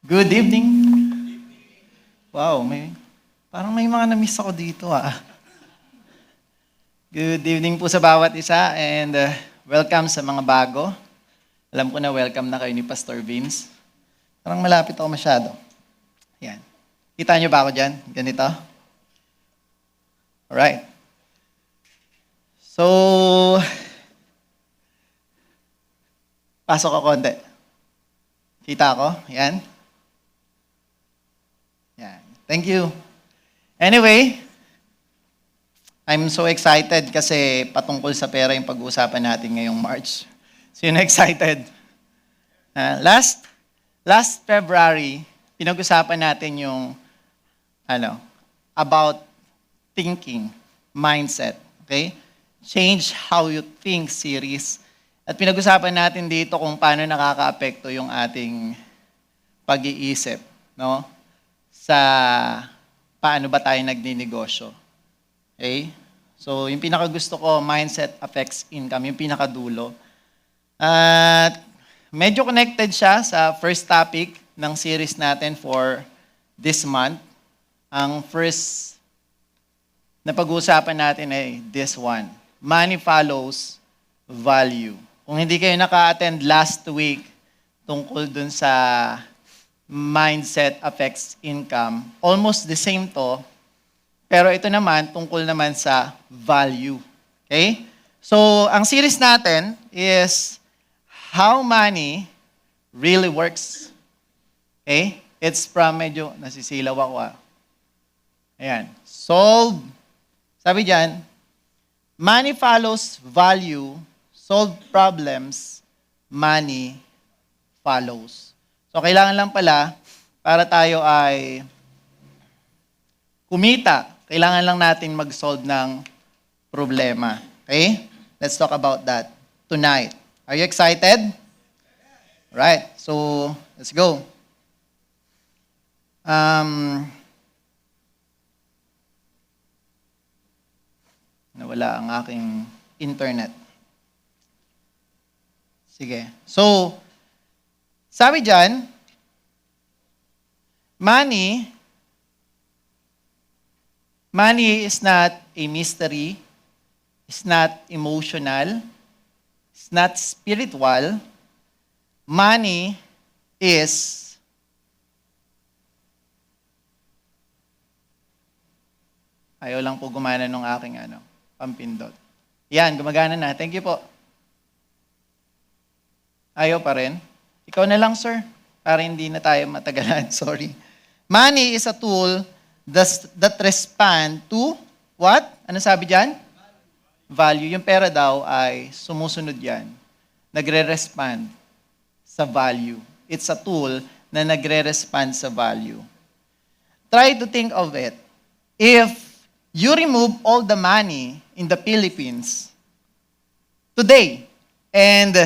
Good evening. Wow, parang may mga na-miss ako dito Good evening po sa bawat isa and welcome sa mga bago. Alam ko na welcome na kayo ni Pastor Vince. Parang malapit ako masyado. Yan. Kita niyo ba ako dyan? Ganito? Alright. So, pasok ako konti. Kita ako? Yan. Yan. Thank you. Anyway, I'm so excited kasi patungkol sa pera yung pag-uusapan natin ngayong March. Sino excited? Last February, pinag-usapan natin yung about thinking, mindset. Okay? Change How You Think series. At pinag-usapan natin dito kung paano nakaka-apekto yung ating pag-iisip, no? Sa paano ba tayo nagninegosyo. Okay? So, yung pinakagusto ko, mindset affects income, yung pinakadulo. At medyo connected siya sa first topic ng series natin for this month. Ang first na pag-uusapan natin ay this one. Money follows value. Kung hindi kayo naka-attend last week tungkol dun sa mindset affects income, almost the same to, pero ito naman, tungkol naman sa value. Okay? So, ang series natin is How Money Really Works. Okay? It's from medyo, nasisilaw ako Ayan. Solve. Sabi dyan, money follows value, solve problems, money follows. So, kailangan lang pala, para tayo ay kumita, kailangan lang natin mag-solve ng problema. Okay? Let's talk about that tonight. Are you excited? Right. So, let's go. Nawala ang aking internet. Sige. So, sabi dyan, money is not a mystery, it's not emotional, it's not spiritual. Money is ayaw lang po gumana nung aking pampindot. Yan, gumagana na. Thank you po. Ayaw pa rin. Ikaw na lang, sir. Para hindi na tayo matagalan. Sorry. Money is a tool that respond to what? Ano sabi dyan? Value. Yung pera daw ay sumusunod yan. Nagre-respond sa value. It's a tool na nagre-respond sa value. Try to think of it. If you remove all the money in the Philippines today and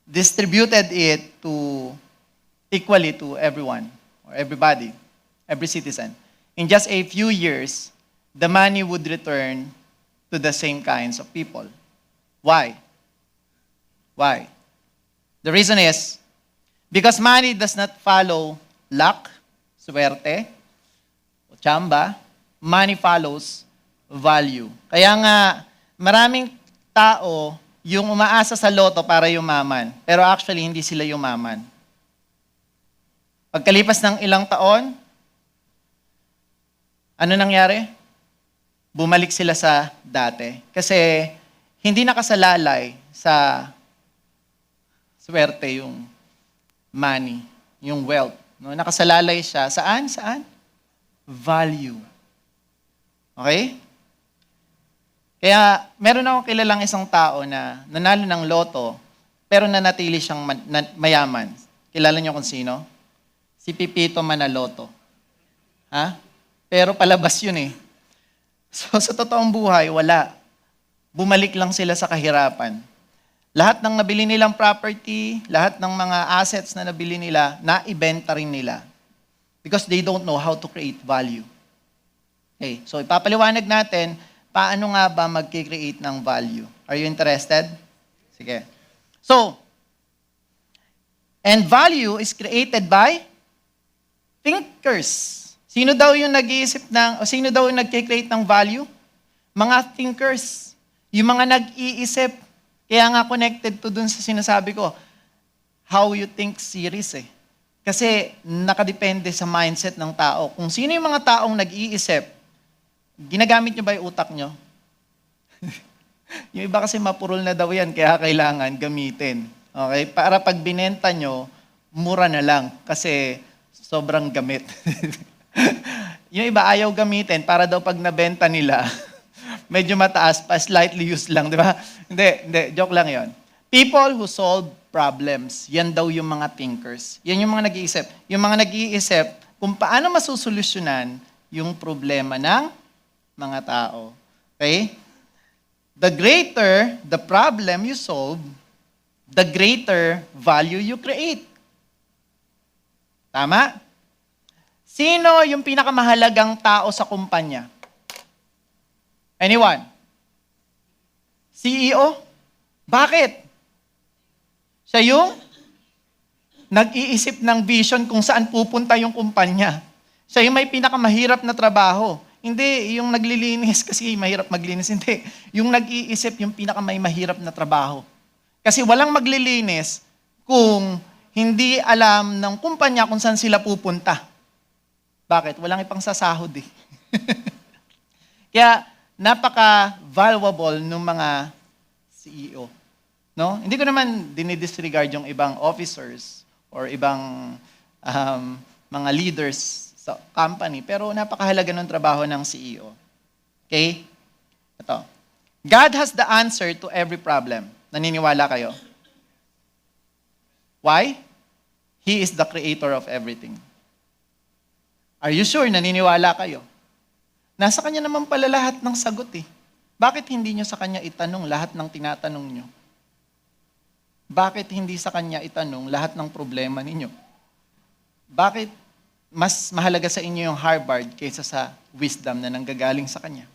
distributed it equally to everyone or everybody, every citizen, in just a few years, the money would return to the same kinds of people. Why? Why? The reason is, because money does not follow luck, swerte, o tsamba, money follows value. Kaya nga, maraming tao yung umaasa sa loto para yumaman, pero actually hindi sila yumaman. Pagkalipas ng ilang taon, ano nangyari? Bumalik sila sa dati. Kasi hindi nakasalalay sa swerte yung money, yung wealth. No? Nakasalalay siya. Saan? Value. Okay? Kaya meron akong kilalang isang tao na nanalo ng loto, pero nanatili siyang mayaman. Kilala niyo kung sino? Si Pipito Manaloto. Ha? Pero palabas yun eh. So sa totoong buhay, wala. Bumalik lang sila sa kahirapan. Lahat ng nabili nilang property, lahat ng mga assets na nabili nila, naibenta rin nila. Because they don't know how to create value. Okay, so ipapaliwanag natin, paano nga ba mag-create ng value? Are you interested? Sige. So, and value is created by Thinkers. Sino daw yung nag-iisip o sino daw yung nag-create ng value? Mga thinkers. Yung mga nag-iisip. Kaya nga connected to dun sa sinasabi ko, how you think series eh. Kasi nakadepende sa mindset ng tao. Kung sino yung mga taong nag-iisip, ginagamit nyo ba yung utak nyo? Yung iba kasi mapurol na daw yan, kaya kailangan gamitin. Okay? Para pag binenta nyo, mura na lang kasi sobrang gamit. Yung iba ayaw gamitin para daw pag nabenta nila, medyo mataas pa, slightly used lang, di ba? Hindi, joke lang yon. People who solve problems, yan daw yung mga thinkers. Yan yung mga nag-iisip. Yung mga nag-iisip kung paano masusolusyonan yung problema ng mga tao. Okay? The greater the problem you solve, the greater value you create. Tama? Sino yung pinakamahalagang tao sa kumpanya? Anyone? CEO? Bakit? Siya yung nag-iisip ng vision kung saan pupunta yung kumpanya. Siya yung may pinakamahirap na trabaho. Hindi yung naglilinis kasi mahirap maglinis. Hindi. Yung nag-iisip yung pinakamahirap na trabaho. Kasi walang maglilinis kung hindi alam ng kumpanya kung saan sila pupunta. Bakit? Walang ipang sasahod eh. Kaya napaka-valuable ng mga CEO. No? Hindi ko naman dinidisregard yung ibang officers or ibang mga leaders sa company, pero napakahalaga ng trabaho ng CEO. Okay? Ito. God has the answer to every problem. Naniniwala kayo? Why? He is the creator of everything. Are you sure naniniwala kayo? Nasa kanya naman pala lahat ng sagot eh. Bakit hindi nyo sa kanya itanong lahat ng tinatanong nyo? Bakit hindi sa kanya itanong lahat ng problema ninyo? Bakit mas mahalaga sa inyo yung Harvard kaysa sa wisdom na nanggagaling sa kanya?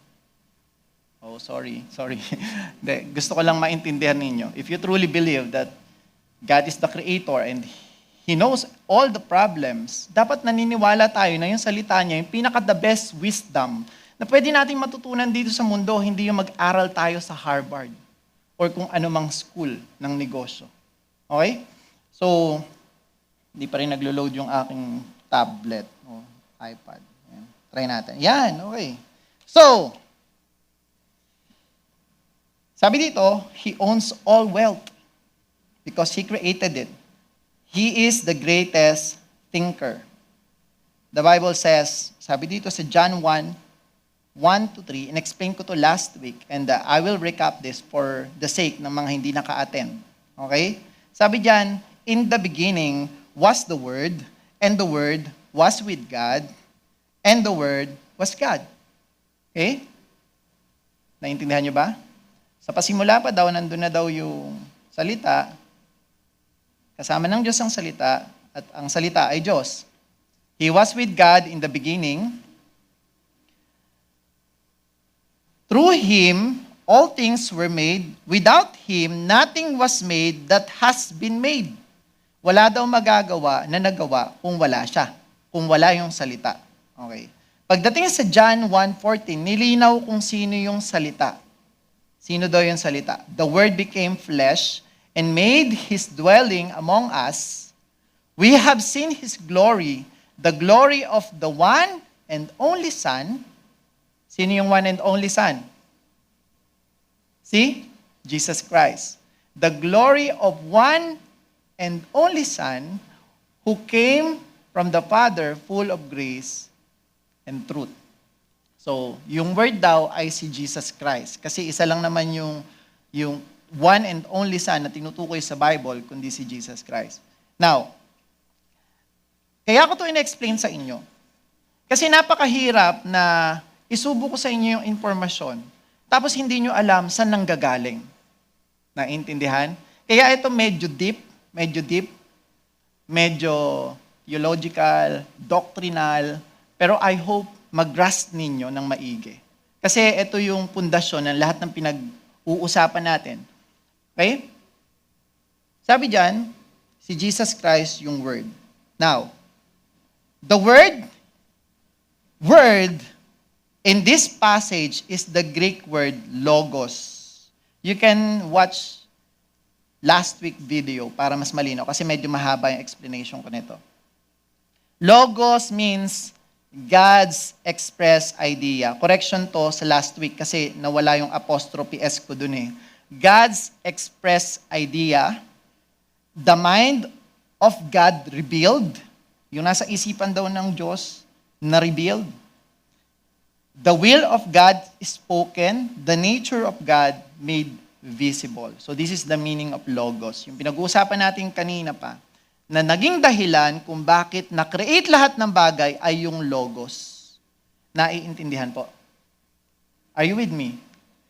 Oh, sorry. Gusto ko lang maintindihan ninyo. If you truly believe that God is the creator and He knows all the problems, dapat naniniwala tayo na yung salita niya, yung pinaka-the best wisdom na pwede nating matutunan dito sa mundo, hindi yung mag-aral tayo sa Harvard or kung anumang school ng negosyo. Okay? So, hindi pa rin naglo-load yung aking tablet o iPad. Ayan. Try natin. Yan, okay. So, sabi dito, He owns all wealth because He created it. He is the greatest thinker. The Bible says, sabi dito sa John 1:1-3, in-explain ko to last week, and I will recap this for the sake ng mga hindi naka-attend. Okay? Sabi diyan, in the beginning was the Word, and the Word was with God, and the Word was God. Okay? Naintindihan niyo ba? Sa pasimula pa daw, nandun na daw yung salita, kasama ng Diyos ang salita, at ang salita ay Diyos. He was with God in the beginning. Through Him, all things were made. Without Him, nothing was made that has been made. Wala daw magagawa na nagawa kung wala siya, kung wala yung salita. Okay. Pagdating sa John 1:14, nilinaw kung sino yung salita. Sino daw yung salita? The Word became flesh and made His dwelling among us. We have seen His glory, the glory of the one and only Son. Sino yung one and only Son? See? Jesus Christ. The glory of one and only Son who came from the Father full of grace and truth. So, yung word daw ay si Jesus Christ. Kasi isa lang naman yung one and only Son na tinutukoy sa Bible, kundi si Jesus Christ. Now, kaya ko ito in-explain sa inyo. Kasi napakahirap na isubo ko sa inyo yung informasyon, tapos hindi nyo alam saan nanggagaling. Naintindihan? Kaya ito medyo deep, medyo theological, doctrinal, pero I hope mag-grasp ninyo ng maigi. Kasi ito yung pundasyon ng lahat ng pinag-uusapan natin. Okay? Sabi diyan, si Jesus Christ yung Word. Now, The word in this passage is the Greek word logos. You can watch last week video para mas malinaw kasi medyo mahaba yung explanation ko nito. Logos means God's express idea. Correction to sa last week kasi nawala yung apostrophe S ko dun eh. God's express idea, the mind of God revealed, yung nasa isipan daw ng Diyos na revealed. The will of God spoken, the nature of God made visible. So this is the meaning of logos. Yung pinag-uusapan natin kanina pa, na naging dahilan kung bakit na-create lahat ng bagay ay yung logos. Naiintindihan po? Are you with me?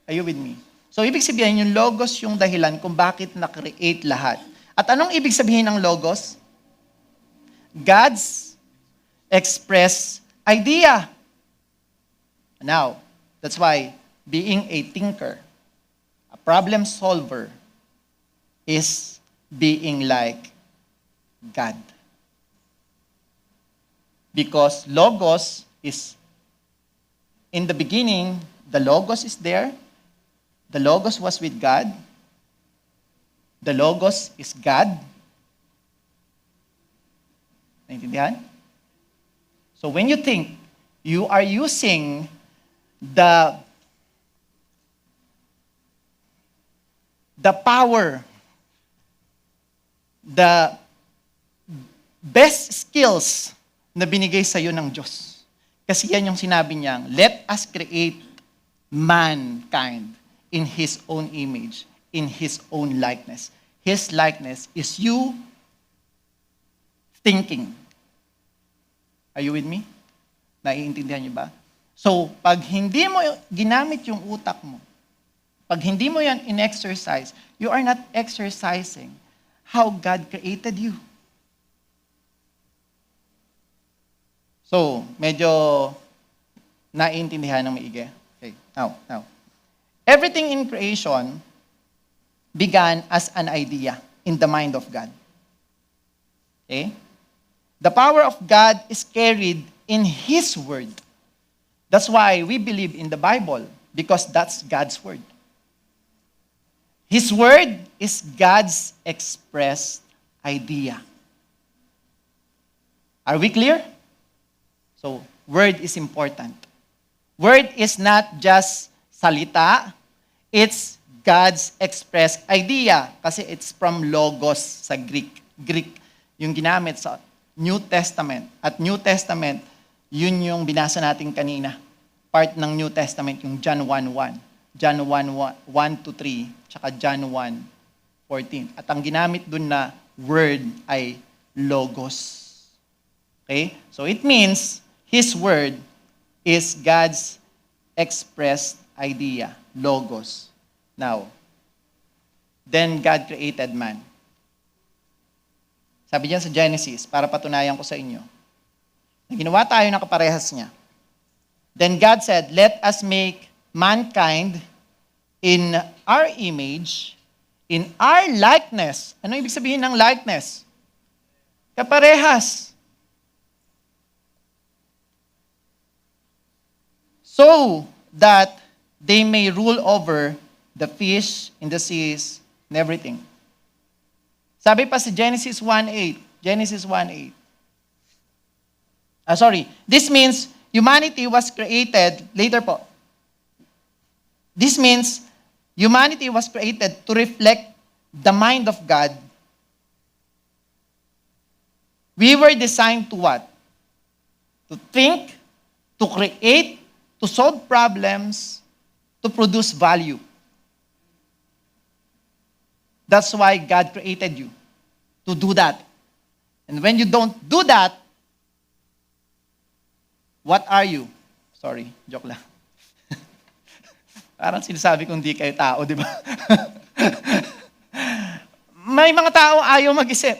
Are you with me? So ibig sabihin, yung logos yung dahilan kung bakit na-create lahat. At anong ibig sabihin ng logos? God's express idea. Now, that's why being a thinker, a problem solver, is being like God. Because logos is, in the beginning, the logos is there. The logos was with God. The logos is God. Naintindihan? So when you think, you are using the power, the best skills na binigay sa iyo ng Diyos. Kasi yan yung sinabi niyang, let us create mankind in His own image, in His own likeness. His likeness is you thinking. Are you with me? Naiintindihan niyo ba? So, pag hindi mo ginamit yung utak mo, pag hindi mo yan in-exercise, you are not exercising how God created you. So, medyo naiintindihan ng maigi. Okay, now. Everything in creation began as an idea in the mind of God. Okay? The power of God is carried in His Word. That's why we believe in the Bible, because that's God's Word. His Word is God's expressed idea. Are we clear? So, word is important. Word is not just salita, it's God's expressed idea. Kasi it's from logos sa Greek. Greek yung ginamit sa New Testament. At New Testament, yun yung binasa natin kanina. Part ng New Testament, yung John 1:1. John 1:1-3, tsaka John 1:14. At ang ginamit dun na word ay logos. Okay? So it means, His word is God's expressed idea, logos. Now, then God created man. Sabi diyan sa Genesis, para patunayan ko sa inyo, na ginawa tayo ng kaparehas niya. Then God said, let us make mankind in our image, in our likeness. Ano ibig sabihin ng likeness? Kaparehas. So that they may rule over the fish in the seas and everything. Sabi pa sa Genesis 1:8. Genesis 1:8. This means humanity was created, later po. This means humanity was created to reflect the mind of God. We were designed to what? To think, to create, to solve problems, to produce value. That's why God created you, to do that. And when you don't do that, what are you? Sorry, joke lang. Parang sinasabi kong di kayo tao, di ba? May mga tao ayaw mag-isip.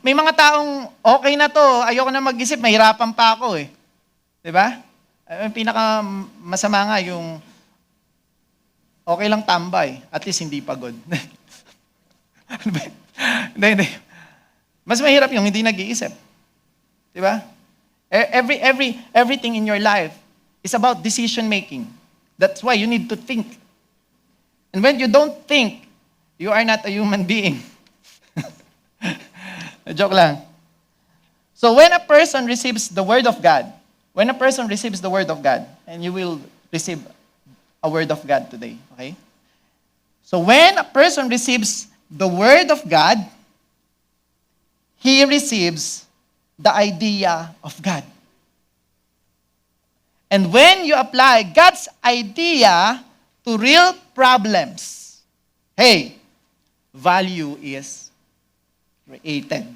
May mga taong okay na to, ayoko na mag-isip, mahirapan pa ako eh. Di ba? Ang pinaka masama nga yung okay lang tambay, at least hindi pagod. Hindi. Mas mahirap yung hindi nag-iisip. Di ba? Everything in your life is about decision making. That's why you need to think. And when you don't think, you are not a human being. Joke lang. So when a person receives the Word of God, and you will receive a Word of God today, okay? So when a person receives the Word of God, he receives the idea of God. And when you apply God's idea to real problems, hey, value is created.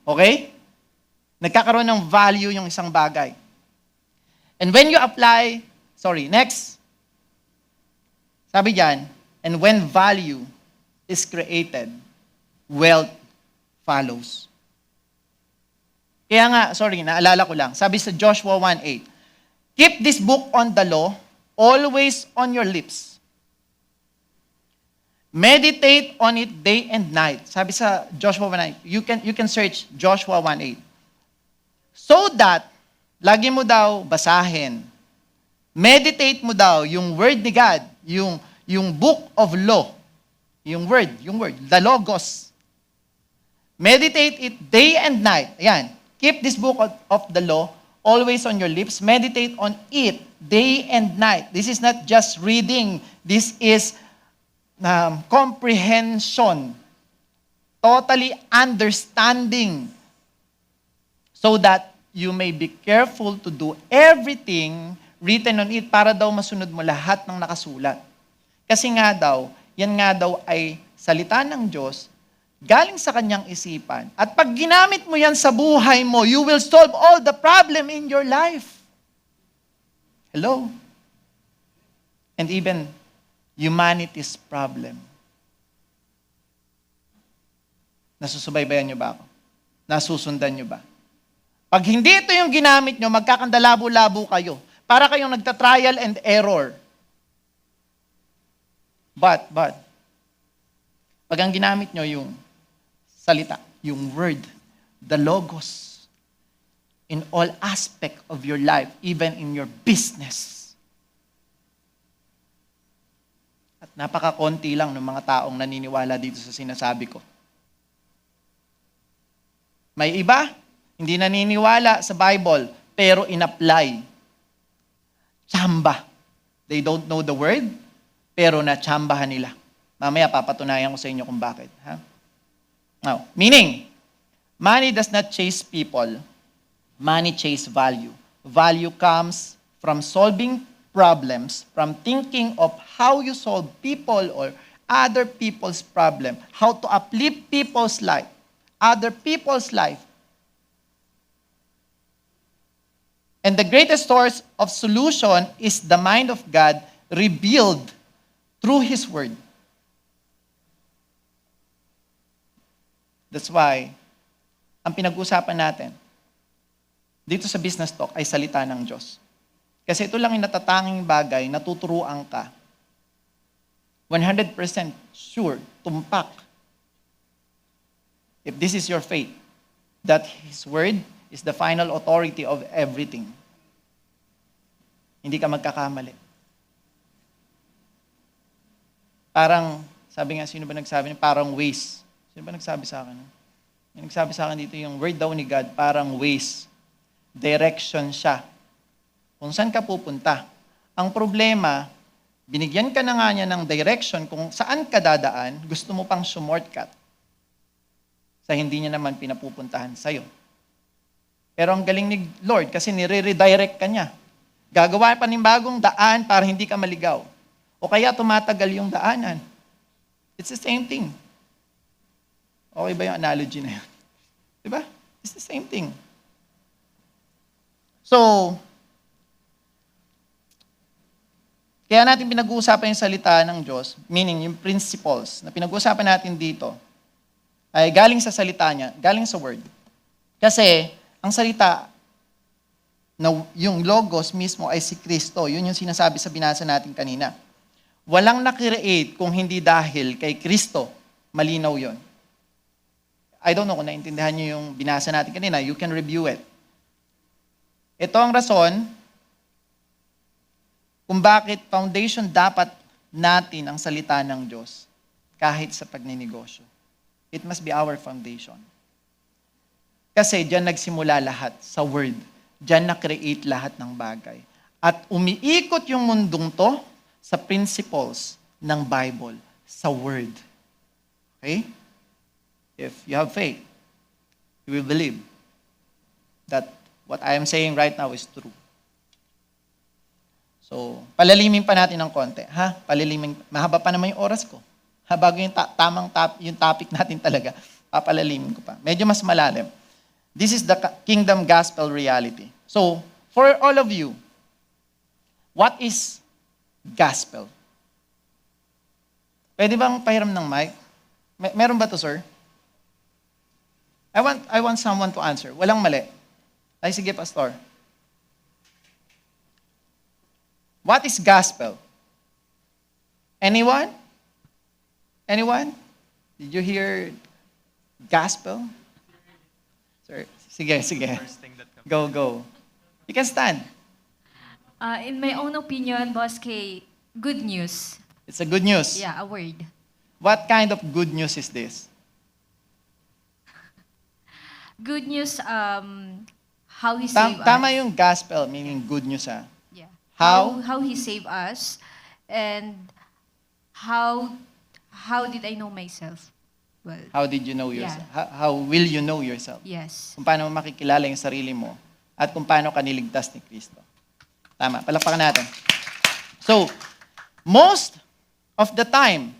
Okay? Nagkakaroon ng value yung isang bagay. And when you apply, next. Sabi diyan, and when value is created, wealth follows. Kaya nga, naalala ko lang. Sabi sa Joshua 1:8, keep this book on the law, always on your lips. Meditate on it day and night. Sabi sa Joshua 1:8, you can search Joshua 1:8. So that, lagi mo daw basahin. Meditate mo daw yung word ni God, yung book of law, yung word, the logos. Meditate it day and night. Ayan. Keep this book of the law always on your lips. Meditate on it day and night. This is not just reading. This is comprehension. Totally understanding. So that you may be careful to do everything written on it para daw masunod mo lahat ng nakasulat. Kasi yan nga daw ay salita ng Diyos, galing sa kanyang isipan. At pag ginamit mo yan sa buhay mo, you will solve all the problem in your life. Hello? And even humanity's problem. Nasusubaybayan nyo ba ako? Nasusundan nyo ba? Pag hindi ito yung ginamit nyo, magkakandalabo-labo kayo. Para kayong nagta-trial and error. But, pag ang ginamit nyo yung salita, yung word, the logos, in all aspect of your life, even in your business. At napakakonti lang ng mga taong naniniwala dito sa sinasabi ko. May iba, hindi naniniwala sa Bible, pero in-apply. Tsamba. They don't know the word, pero natsambahan nila. Mamaya papatunayan ko sa inyo kung bakit. Ha? Now, meaning, money does not chase people. Money chase value. Value comes from solving problems, from thinking of how you solve people or other people's problem, how to uplift people's life, other people's life. And the greatest source of solution is the mind of God revealed through His Word. That's why, ang pinag-usapan natin dito sa Business Talk ay salita ng Diyos. Kasi ito lang yung natatanging bagay na tuturuan ka. 100% sure, tumpak. If this is your faith, that His Word is the final authority of everything. Hindi ka magkakamali. Parang, sabi nga, sino ba nagsabi? Parang waste. Sino ba nagsabi sa akin? Yung nagsabi sa akin dito, yung word daw ni God, parang waste. Direction siya. Kung saan ka pupunta. Ang problema, binigyan ka na nga niya ng direction kung saan ka dadaan, gusto mo pang shortcut. Sa hindi niya naman pinapupuntahan sa'yo. Pero ang galing ni Lord kasi nire-redirect ka niya. Gagawa pa ng bagong daan para hindi ka maligaw. O kaya tumatagal yung daanan. It's the same thing. Okay ba yung analogy na yun? Diba? It's the same thing. So, kaya natin pinag-uusapan yung salita ng Diyos, meaning yung principles na pinag-uusapan natin dito, ay galing sa salita niya, galing sa word. Kasi, ang salita, na yung logos mismo ay si Kristo. Yun yung sinasabi sa binasa natin kanina. Walang nakreate kung hindi dahil kay Kristo. Malinaw yun. I don't know kung naintindihan niyo yung binasa natin kanina. You can review it. Ito ang rason kung bakit foundation dapat natin ang salita ng Diyos kahit sa pagninegosyo. It must be our foundation. Kasi diyan nagsimula lahat sa Word. Diyan na-create lahat ng bagay. At umiikot yung mundong to sa principles ng Bible, sa Word. Okay? If you have faith, you will believe that what I am saying right now is true. So, palalimin pa natin ng konti. Palalimin. Mahaba pa naman yung oras ko. Bago yung yung topic natin talaga, papalalimin ko pa. Medyo mas malalim. This is the kingdom gospel reality. So, for all of you, what is gospel? Pwede bang pahiram ng mic? Meron ba to, sir? I want someone to answer. Walang mali. Ay, sige, pastor. What is gospel? Anyone? Anyone? Did you hear gospel? Sir, sige. Go. You can stand. In my own opinion, Boss K, good news. It's a good news. Yeah, a word. What kind of good news is this? Good news, how He saved us. Tama yung gospel, meaning good news, ha? Yeah. How? How He saved us, and how did I know myself? Well, How did you know yourself? Yeah. How will you know yourself? yes. Kung paano mo makikilala yung sarili mo at kung paano ka niligtas ni Kristo. Tama, palakpakan natin. So, most of the time,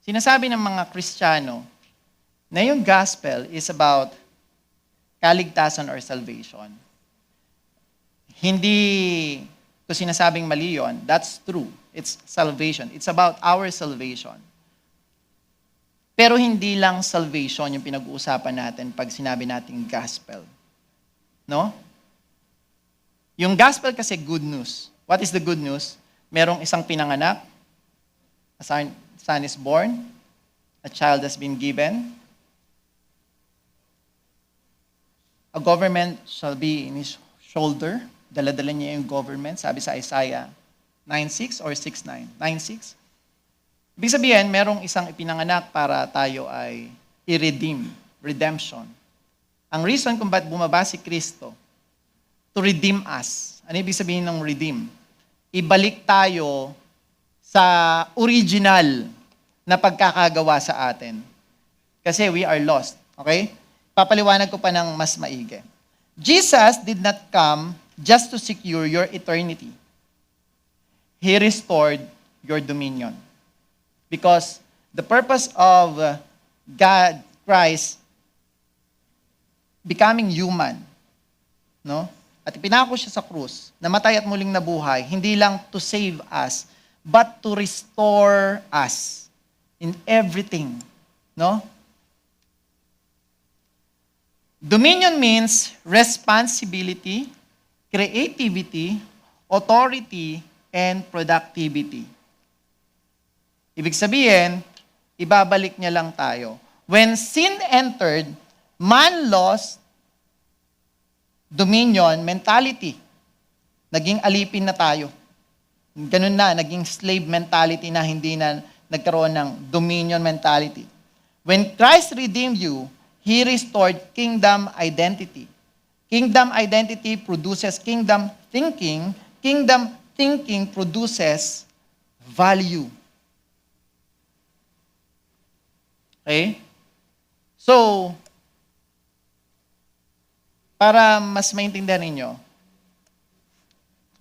sinasabi ng mga Kristiyano na yung gospel is about kaligtasan or salvation. Hindi ko sinasabing mali yun. That's true. It's salvation. It's about our salvation. Pero hindi lang salvation yung pinag-uusapan natin pag sinabi nating gospel. No? Yung gospel kasi good news. What is the good news? Merong isang pinanganak, a son is born, a child has been given, a government shall be in his shoulder. Dala-dala niya yung government, sabi sa Isaiah 9:6 or 6:9? 9:6. Ibig sabihin, merong isang ipinanganak para tayo ay i-redeem, redemption. Ang reason kung ba't bumaba si Kristo, to redeem us. Ano ibig sabihin ng redeem? Ibalik tayo sa original na pagkakagawa sa atin. Kasi we are lost. Okay? Papaliwanag ko pa ng mas maigi. Jesus did not come just to secure your eternity. He restored your dominion. Because the purpose of God, Christ, becoming human, no? At ipinako siya sa krus, namatay at muling nabuhay, hindi lang to save us, but to restore us in everything, no? Dominion means responsibility, creativity, authority, and productivity. Ibig sabihin, ibabalik niya lang tayo. When sin entered, man lost dominion mentality. Naging alipin na tayo. Ganun na, naging slave mentality na hindi na nagkaroon ng dominion mentality. When Christ redeemed you, He restored kingdom identity. Kingdom identity produces kingdom thinking. Kingdom thinking produces value. Okay? So, para mas maintindihan ninyo,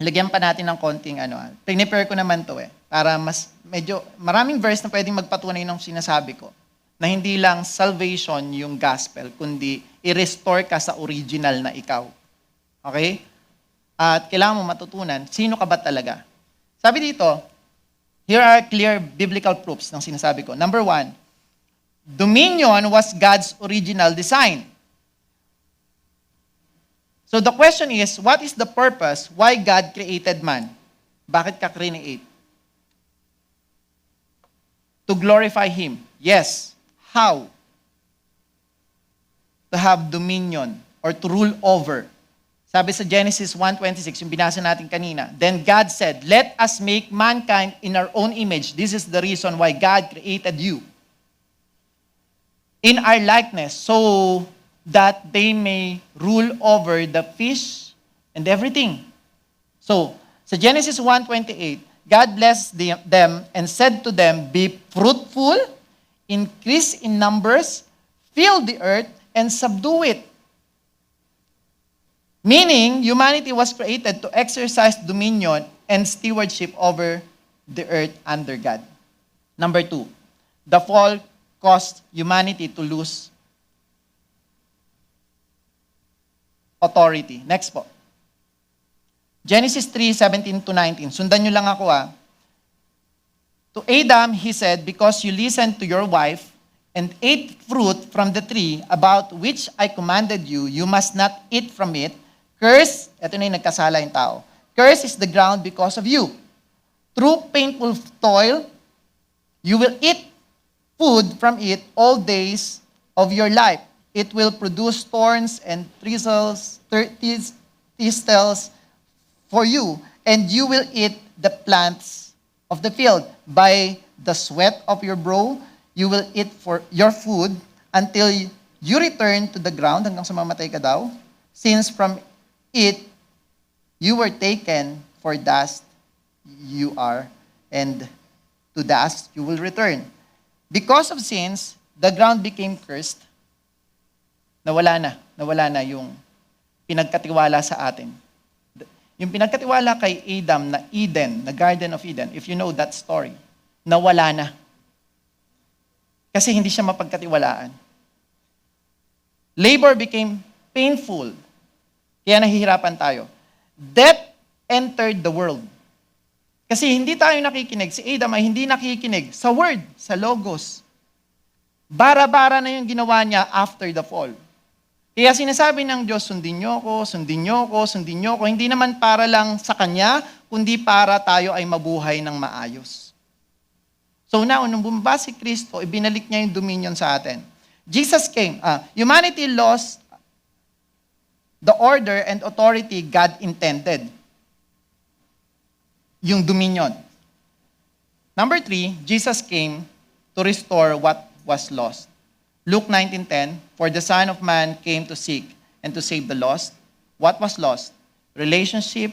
lagyan pa natin ng konting prepare ko naman to para mas medyo maraming verse na pwedeng magpatunay ng sinasabi ko na hindi lang salvation yung gospel, kundi i-restore ka sa original na ikaw. Okay? At kailangan mo matutunan, sino ka ba talaga? Sabi dito, here are clear biblical proofs ng sinasabi ko. Number 1, dominion was God's original design. So the question is, what is the purpose why God created man? Bakit ka create? To glorify Him. Yes. How? to have dominion or to rule over. Sabi sa Genesis 1:26, yung binasa natin kanina, then God said, let us make mankind in our own image. This is the reason why God created you. In our likeness, so that they may rule over the fish and everything. So, sa Genesis 1:28, God blessed them and said to them, be fruitful, increase in numbers, fill the earth, and subdue it. Meaning, humanity was created to exercise dominion and stewardship over the earth under God. Number 2, the fall caused humanity to lose authority. Next po. Genesis 3:17-19. Sundan nyo lang ako . To Adam, he said, because you listened to your wife and ate fruit from the tree about which I commanded you, you must not eat from it. Curse, ito na yung nagkasala yung tao. Curse is the ground because of you. Through painful toil, you will eat food from it all days of your life. It will produce thorns and thistles for you, and you will eat the plants of the field. By the sweat of your brow, you will eat for your food until you return to the ground, hanggang sa mamatay ka daw, since from it you were taken, for dust you are, and to dust you will return. Because of sins, the ground became cursed. Nawala na yung pinagkatiwala sa atin. Yung pinagkatiwala kay Adam na Eden, na Garden of Eden, if you know that story, nawala na. Kasi hindi siya mapagkatiwalaan. Labor became painful. Kaya nahihirapan tayo. Death entered the world. Kasi hindi tayo nakikinig. Si Adam ay hindi nakikinig sa word, sa logos. Bara-bara na yung ginawa niya after the fall. Kaya sinasabi ng Diyos, sundin niyo ako, sundin niyo ako, sundin niyo ako. Hindi naman para lang sa Kanya, kundi para tayo ay mabuhay ng maayos. So now, nung bumaba si Kristo, ibinalik niya yung dominion sa atin. Jesus came. Humanity lost the order and authority God intended. Yung dominion. Number 3, Jesus came to restore what was lost. Luke 19:10, for the Son of Man came to seek and to save the lost. What was lost? Relationship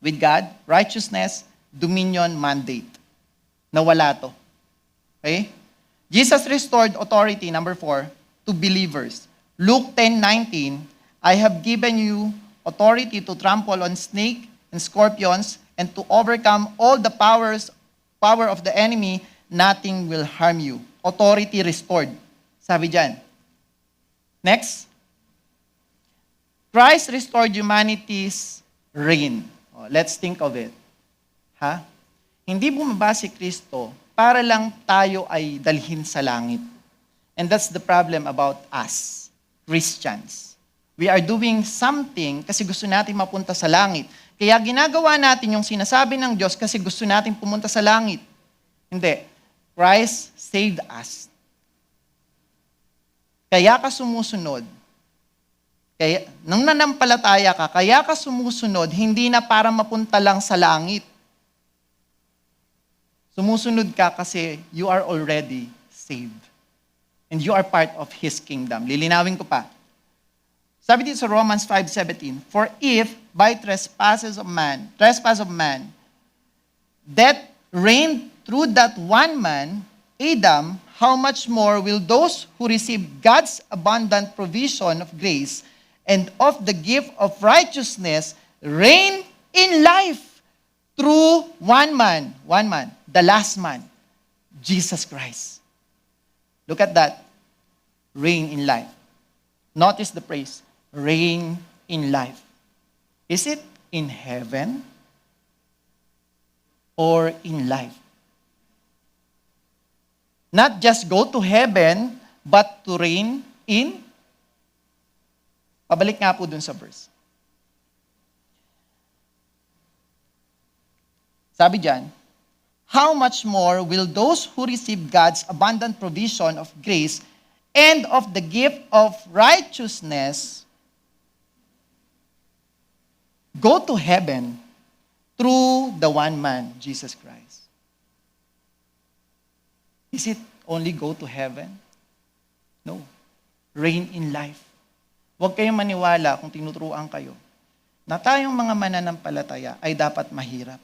with God, righteousness, dominion, mandate. Nawala to. Okay? Jesus restored authority, number 4, to believers. Luke 10:19, I have given you authority to trample on snake and scorpions and to overcome all the power of the enemy. Nothing will harm you. Authority restored. Sabi dyan. Next. Christ restored humanity's reign. Let's think of it. Hindi bumaba si Kristo para lang tayo ay dalhin sa langit. And that's the problem about us, Christians. We are doing something kasi gusto natin mapunta sa langit. Kaya ginagawa natin yung sinasabi ng Diyos kasi gusto natin pumunta sa langit. Hindi. Christ saved us. Kaya ka sumusunod. Kaya, nung nanampalataya ka, kaya ka sumusunod, hindi na para mapunta lang sa langit. Sumusunod ka kasi you are already saved. And you are part of His kingdom. Lilinawin ko pa. Sabi dito sa Romans 5:17, for if by trespass of man, death reigned through that one man, Adam, how much more will those who receive God's abundant provision of grace and of the gift of righteousness reign in life through one man, the last man, Jesus Christ. Look at that. Reign in life. Notice the phrase. Reign in life. Is it in heaven or in life? Not just go to heaven, but to reign in. Pabalik nga po dun sa verse. Sabi dyan, how much more will those who receive God's abundant provision of grace and of the gift of righteousness go to heaven through the one man, Jesus Christ. Is it only go to heaven? No. Reign in life. Huwag kayong maniwala kung tinuturuan kayo na tayong mga mananampalataya ay dapat mahirap.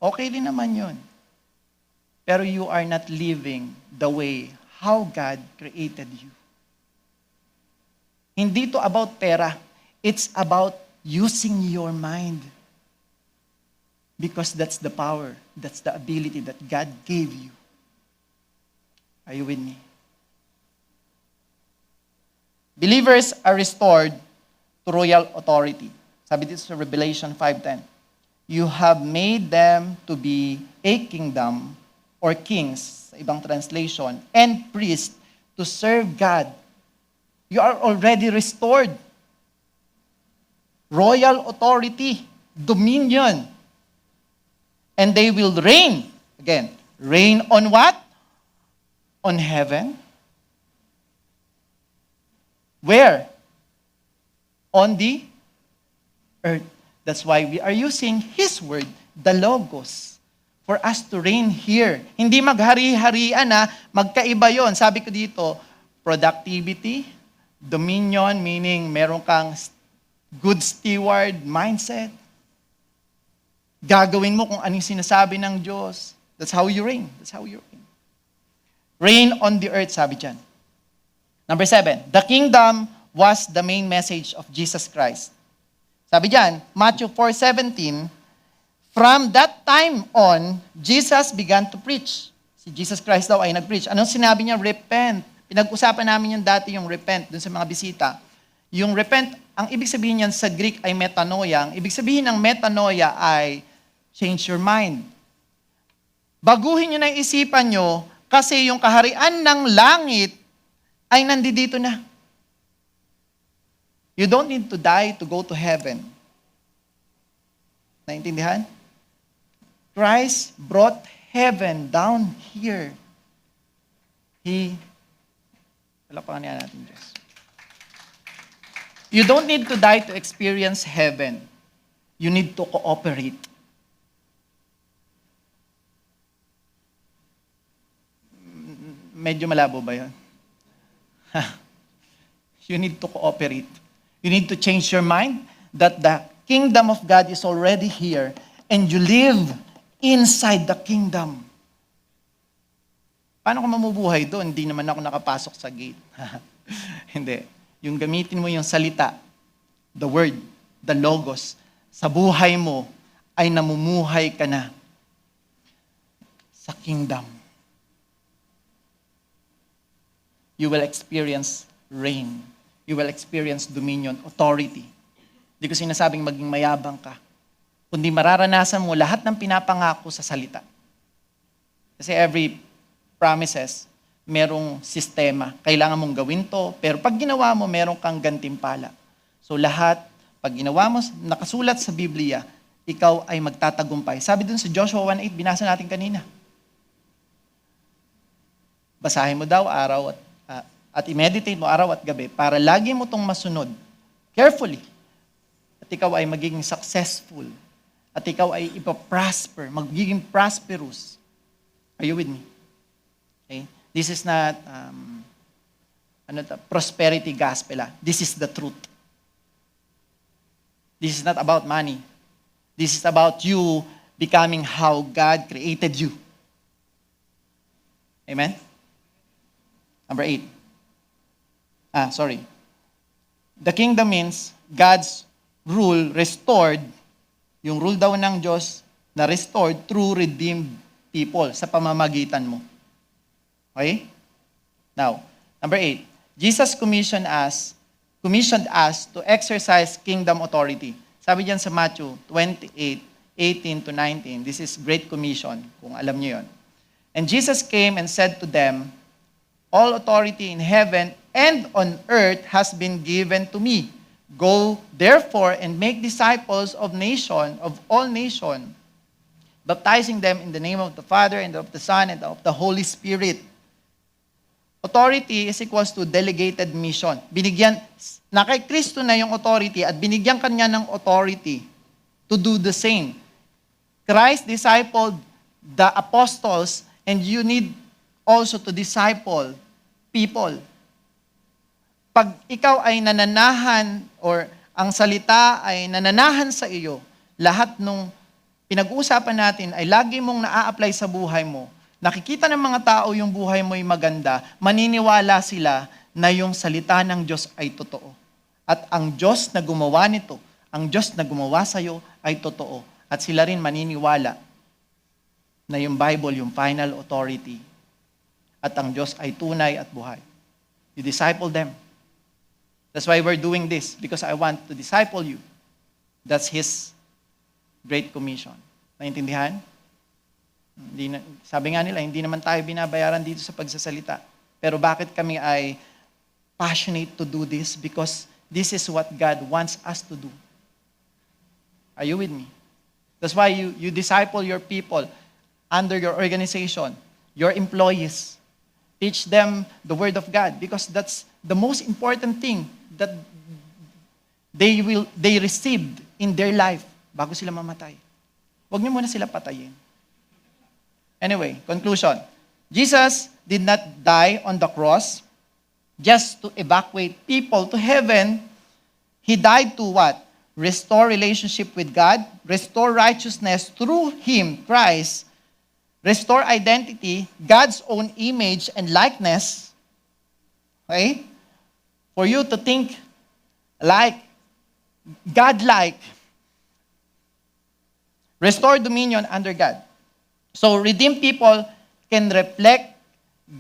Okay din naman yun. Pero you are not living the way how God created you. Hindi to about pera. It's about using your mind. Because that's the power, that's the ability that God gave you. Are you with me? Believers are restored to royal authority. Sabi dito sa Revelation 5:10. You have made them to be a kingdom or kings, sa ibang translation, and priests to serve God. You are already restored. Royal authority, dominion. And they will reign. Again, reign on what? On heaven. Where? On the earth. That's why we are using His word, the Logos, for us to reign here. Hindi maghari-harian na, magkaiba yon. Sabi ko dito, productivity, dominion, meaning meron kang good steward mindset. Gagawin mo kung anong sinasabi ng Diyos. That's how you reign. That's how you reign. Reign on the earth, sabi dyan. Number 7, the kingdom was the main message of Jesus Christ. Sabi dyan, Matthew 4:17, from that time on, Jesus began to preach. Si Jesus Christ daw ay nag-preach. Anong sinabi niya? Repent. Pinag-usapan namin yung dati yung repent dun sa mga bisita. Yung repent, ang ibig sabihin niyan sa Greek ay metanoia. Ang ibig sabihin ng metanoia ay change your mind. Baguhin niyo na yung isipan niyo kasi yung kaharian ng langit ay nandito na. You don't need to die to go to heaven. Naintindihan? Christ brought heaven down here. Palapakan niya natin, Diyos. You don't need to die to experience heaven. You need to cooperate. Medyo malabo ba yun? You need to cooperate. You need to change your mind that the kingdom of God is already here and you live inside the kingdom. Paano ko mamubuhay doon? Hindi naman ako nakapasok sa gate. Hindi. Yung gamitin mo yung salita, the word, the logos, sa buhay mo ay namumuhay ka na sa kingdom. You will experience reign. You will experience dominion, authority. Hindi ko sinasabing maging mayabang ka. Kundi mararanasan mo lahat ng pinapangako sa salita. Kasi every promises, merong sistema. Kailangan mong gawin to, pero pag ginawa mo, merong kang gantimpala. So lahat, pag ginawa mo, nakasulat sa Biblia, ikaw ay magtatagumpay. Sabi dun sa Joshua 1:8, binasa natin kanina. Basahin mo daw araw at i-meditate mo araw at gabi para lagi mo tong masunod carefully. At ikaw ay magiging successful. At ikaw ay ipaprosper, magiging prosperous. Are you with me? Okay? This is not prosperity gospel. This is the truth. This is not about money. This is about you becoming how God created you. Amen? Number 8. The kingdom means God's rule restored. Yung rule daw ng Diyos na restored through redeemed people sa pamamagitan mo. Okay? Now, number 8. Jesus commissioned us to exercise kingdom authority. Sabi diyan sa Matthew 28:18-19, this is Great Commission, kung alam niyo yon. And Jesus came and said to them, all authority in heaven and on earth has been given to me. Go, therefore, and make disciples of all nations, baptizing them in the name of the Father and of the Son and of the Holy Spirit. Authority is equals to delegated mission. Binigyan, na kay Kristo na yung authority at binigyan kanya ng authority to do the same. Christ discipled the apostles and you need also to disciple people. Pag ikaw ay nananahan or ang salita ay nananahan sa iyo, lahat nung pinag-uusapan natin ay lagi mong naa-apply sa buhay mo. Nakikita ng mga tao yung buhay mo ay maganda, maniniwala sila na yung salita ng Diyos ay totoo. At ang Diyos na gumawa nito, ang Diyos na gumawa sa iyo ay totoo. At sila rin maniniwala na yung Bible, yung final authority. At ang Diyos ay tunay at buhay. You disciple them. That's why we're doing this, because I want to disciple you. That's His Great Commission. Naintindihan? Sabi nga nila, hindi naman tayo binabayaran dito sa pagsasalita. Pero bakit kami ay passionate to do this? Because this is what God wants us to do. Are you with me? That's why you disciple your people under your organization, your employees. Teach them the Word of God because that's the most important thing that they received in their life bago sila mamatay. Huwag niyo muna sila patayin. Anyway, conclusion. Jesus did not die on the cross just to evacuate people to heaven. He died to what? Restore relationship with God, restore righteousness through Him, Christ, restore identity, God's own image and likeness. Okay? For you to think like, God-like, restore dominion under God. So redeemed people can reflect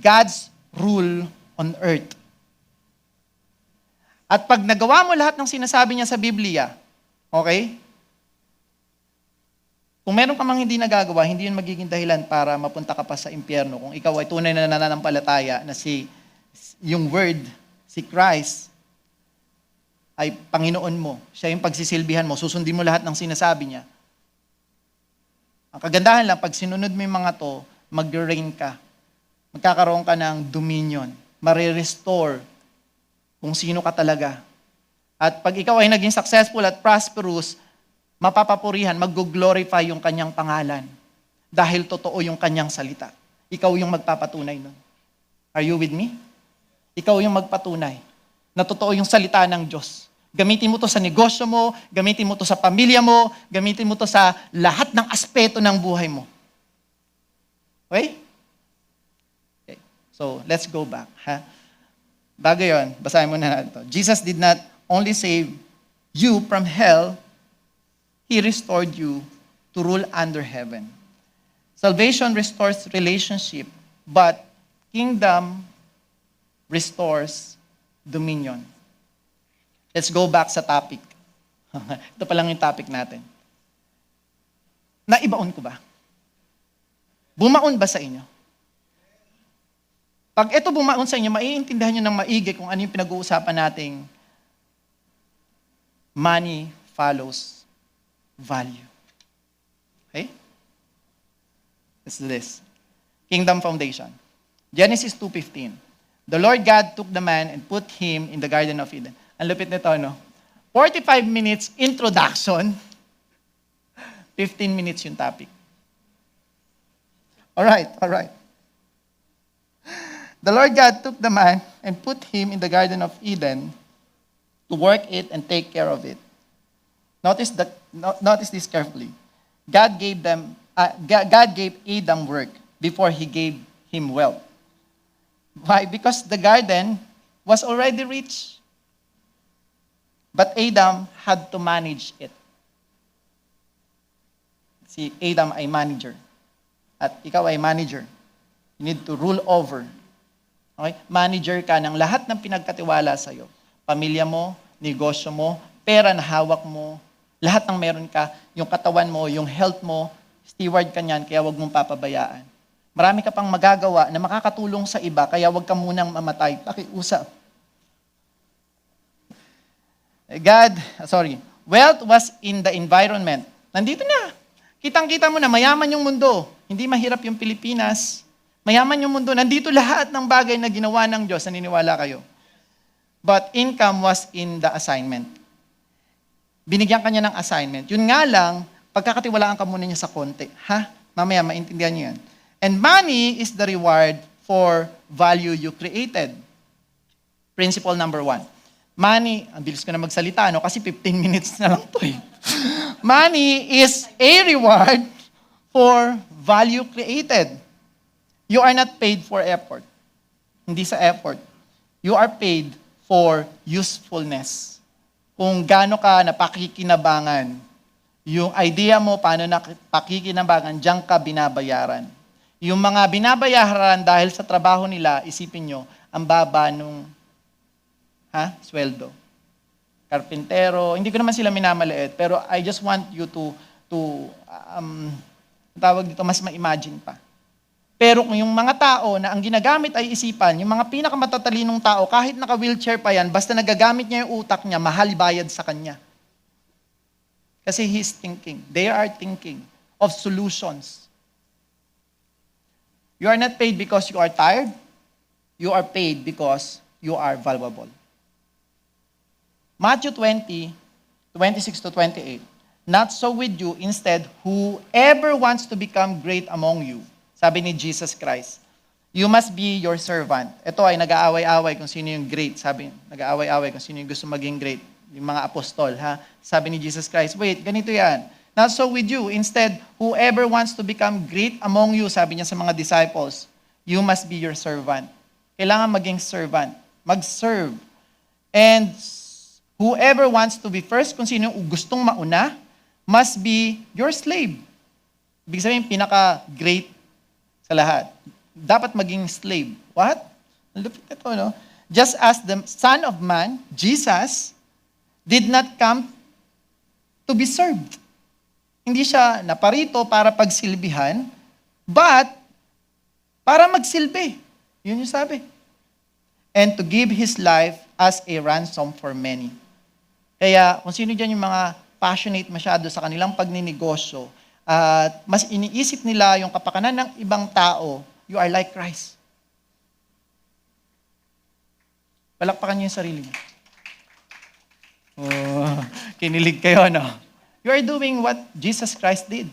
God's rule on earth. At pag nagawa mo lahat ng sinasabi niya sa Biblia, okay? Kung meron ka mang hindi nagagawa, hindi yun magiging dahilan para mapunta ka pa sa impyerno. Kung ikaw ay tunay na nananampalataya na yung Word, si Christ, ay Panginoon mo. Siya yung pagsisilbihan mo. Susundin mo lahat ng sinasabi niya. Ang kagandahan lang, pag sinunod mo yung mga to, mag-reign ka. Magkakaroon ka ng dominion. Marirestore kung sino ka talaga. At pag ikaw ay naging successful at prosperous, mapapapurihan, mag-glorify yung kanyang pangalan. Dahil totoo yung kanyang salita. Ikaw yung magpapatunay nun. Are you with me? Ikaw yung magpatunay na totoo yung salita ng Diyos. Gamitin mo to sa negosyo mo, gamitin mo to sa pamilya mo, gamitin mo to sa lahat ng aspeto ng buhay mo. Okay? Okay. So, let's go back. Ha? Bago yun, basahin mo na natin to. Jesus did not only save you from hell, He restored you to rule under heaven. Salvation restores relationship, but kingdom restores dominion. Let's go back sa topic. Ito pa lang yung topic natin. Naibaon ko ba? Bumaon ba sa inyo? Pag ito bumaon sa inyo, maiintindihan nyo ng maigi kung ano yung pinag-uusapan nating money follows value. Okay? Let's do this. Kingdom foundation. Genesis 2:15. The Lord God took the man and put him in the Garden of Eden. Ang lupit nito, no? 45 minutes introduction, 15 minutes yung topic. Alright. The Lord God took the man and put him in the Garden of Eden to work it and take care of it. Notice this carefully. God gave Adam work before He gave him wealth. Why? Because the garden was already rich. But Adam had to manage it. Si Adam ay manager. At ikaw ay manager. You need to rule over. Okay? Manager ka ng lahat ng pinagkatiwala sa'yo. Pamilya mo, negosyo mo, pera na hawak mo, lahat ng meron ka, yung katawan mo, yung health mo, steward ka niyan, kaya wag mong papabayaan. Marami ka pang magagawa na makakatulong sa iba, kaya wag ka munang mamatay. Pakiusap. Wealth was in the environment. Nandito na. Kitang-kita mo na mayaman yung mundo. Hindi mahirap yung Pilipinas. Mayaman yung mundo. Nandito lahat ng bagay na ginawa ng Diyos. Naniniwala kayo. But income was in the assignment. Binigyan kanya ng assignment. Yun nga lang, pagkakatiwalaan ka muna niya sa konti. Ha? Mamaya, maintindihan niyo yan. And money is the reward for value you created. Principle number 1. Money, ang bilis ko na magsalita, no? Kasi 15 minutes na lang to eh. Money is a reward for value created. You are not paid for effort. Hindi sa effort. You are paid for usefulness. Kung gaano ka napakikinabangan, yung idea mo paano napakikinabangan, diyan ka binabayaran. Yung mga binabayaran dahil sa trabaho nila, isipin nyo, ang baba nung sweldo. Karpintero, hindi ko naman sila minamaliit, pero I just want you to tawag dito, mas ma-imagine pa. Pero kung yung mga tao na ang ginagamit ay isipan, yung mga pinakamatalinong tao, kahit naka-wheelchair pa yan, basta nagagamit niya yung utak niya, mahal bayad sa kanya. Kasi he's thinking. They are thinking of solutions. You are not paid because you are tired. You are paid because you are valuable. Matthew 20, 26 to 28. Not so with you, instead, whoever wants to become great among you, sabi ni Jesus Christ, you must be your servant. Ito ay nag-aaway-away kung sino yung great. Sabi, nag-aaway-away kung sino yung gusto maging great. Yung mga apostol, ha? Sabi ni Jesus Christ, wait, ganito yan. Not so with you. Instead, whoever wants to become great among you, sabi niya sa mga disciples, you must be your servant. Kailangan maging servant. Mag-serve. And whoever wants to be first, kung sino yung gustong mauna, must be your slave. Ibig sabihin, pinaka-great sa lahat. Dapat maging slave. What? Lupit ito, no? Just as the Son of Man, Jesus, did not come to be served. Hindi siya naparito para pagsilbihan, but para magsilbi. Yun yung sabi. And to give His life as a ransom for many. Kaya kung sino dyan yung mga passionate masyado sa kanilang pagninegosyo, at mas iniisip nila yung kapakanan ng ibang tao, you are like Christ. Palakpakan niyo yung sarili niyo. Oh, kinilig kayo, no? You are doing what Jesus Christ did.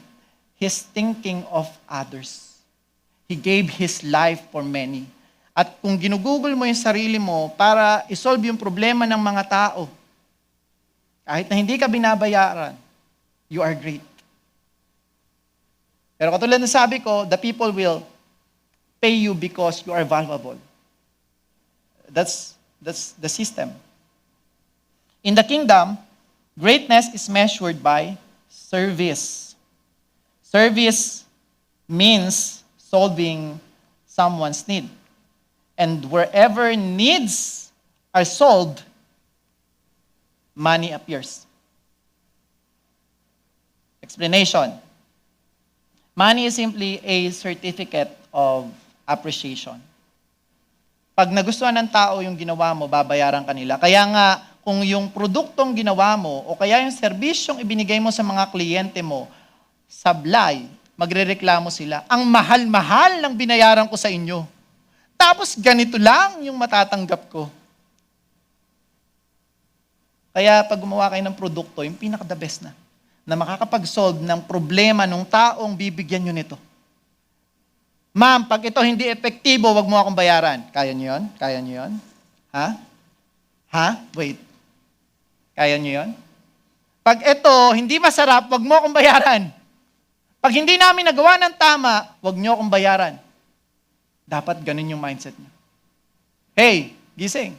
He's thinking of others. He gave His life for many. At kung ginugugol mo yung sarili mo para isolve yung problema ng mga tao, kahit na hindi ka binabayaran, you are great. Pero katulad na sabi ko, the people will pay you because you are valuable. That's the system. In the kingdom, greatness is measured by service. Service means solving someone's need. And wherever needs are solved, money appears. Explanation. Money is simply a certificate of appreciation. Pag nagustuhan ng tao yung ginawa mo, babayaran ka nila. Kaya nga, kung yung produktong ginawa mo, o kaya yung serbisyong ibinigay mo sa mga kliyente mo, sablay, magrereklamo sila, ang mahal-mahal ng binayaran ko sa inyo. Tapos ganito lang yung matatanggap ko. Kaya pag gumawa kayo ng produkto, yung pinaka-the best na makakapag-solve ng problema ng taong bibigyan nyo nito. Ma'am, pag ito hindi epektibo, wag mo akong bayaran. Kaya nyo yun? Kaya nyo yun? Ha? Wait. Kaya nyo yun? Pag ito hindi masarap, wag mo akong bayaran. Pag hindi namin nagawa ng tama, wag nyo akong bayaran. Dapat ganun yung mindset nyo. Hey, gising.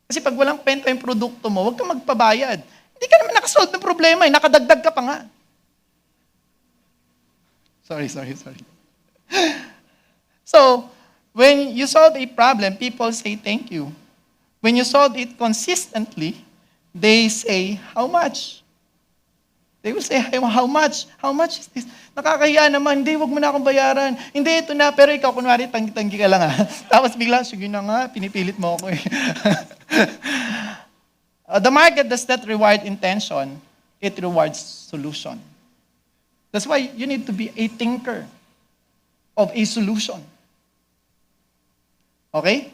Kasi pag walang penta yung produkto mo, wag kang magpabayad. Hindi ka naman nakasolve ng problema, nakadagdag ka pa nga. Sorry. So, when you solve a problem, people say thank you. When you solve it consistently, they say, how much? They will say, how much? How much is this? Nakakahiya naman, hindi, wag mo na akong bayaran. Hindi, ito na, pero ikaw, kunwari, tanggi-tanggi ka lang ha. Tapos bigla, sige na nga, pinipilit mo ako eh. The market does not reward intention, it rewards solution. That's why you need to be a thinker of a solution. Okay?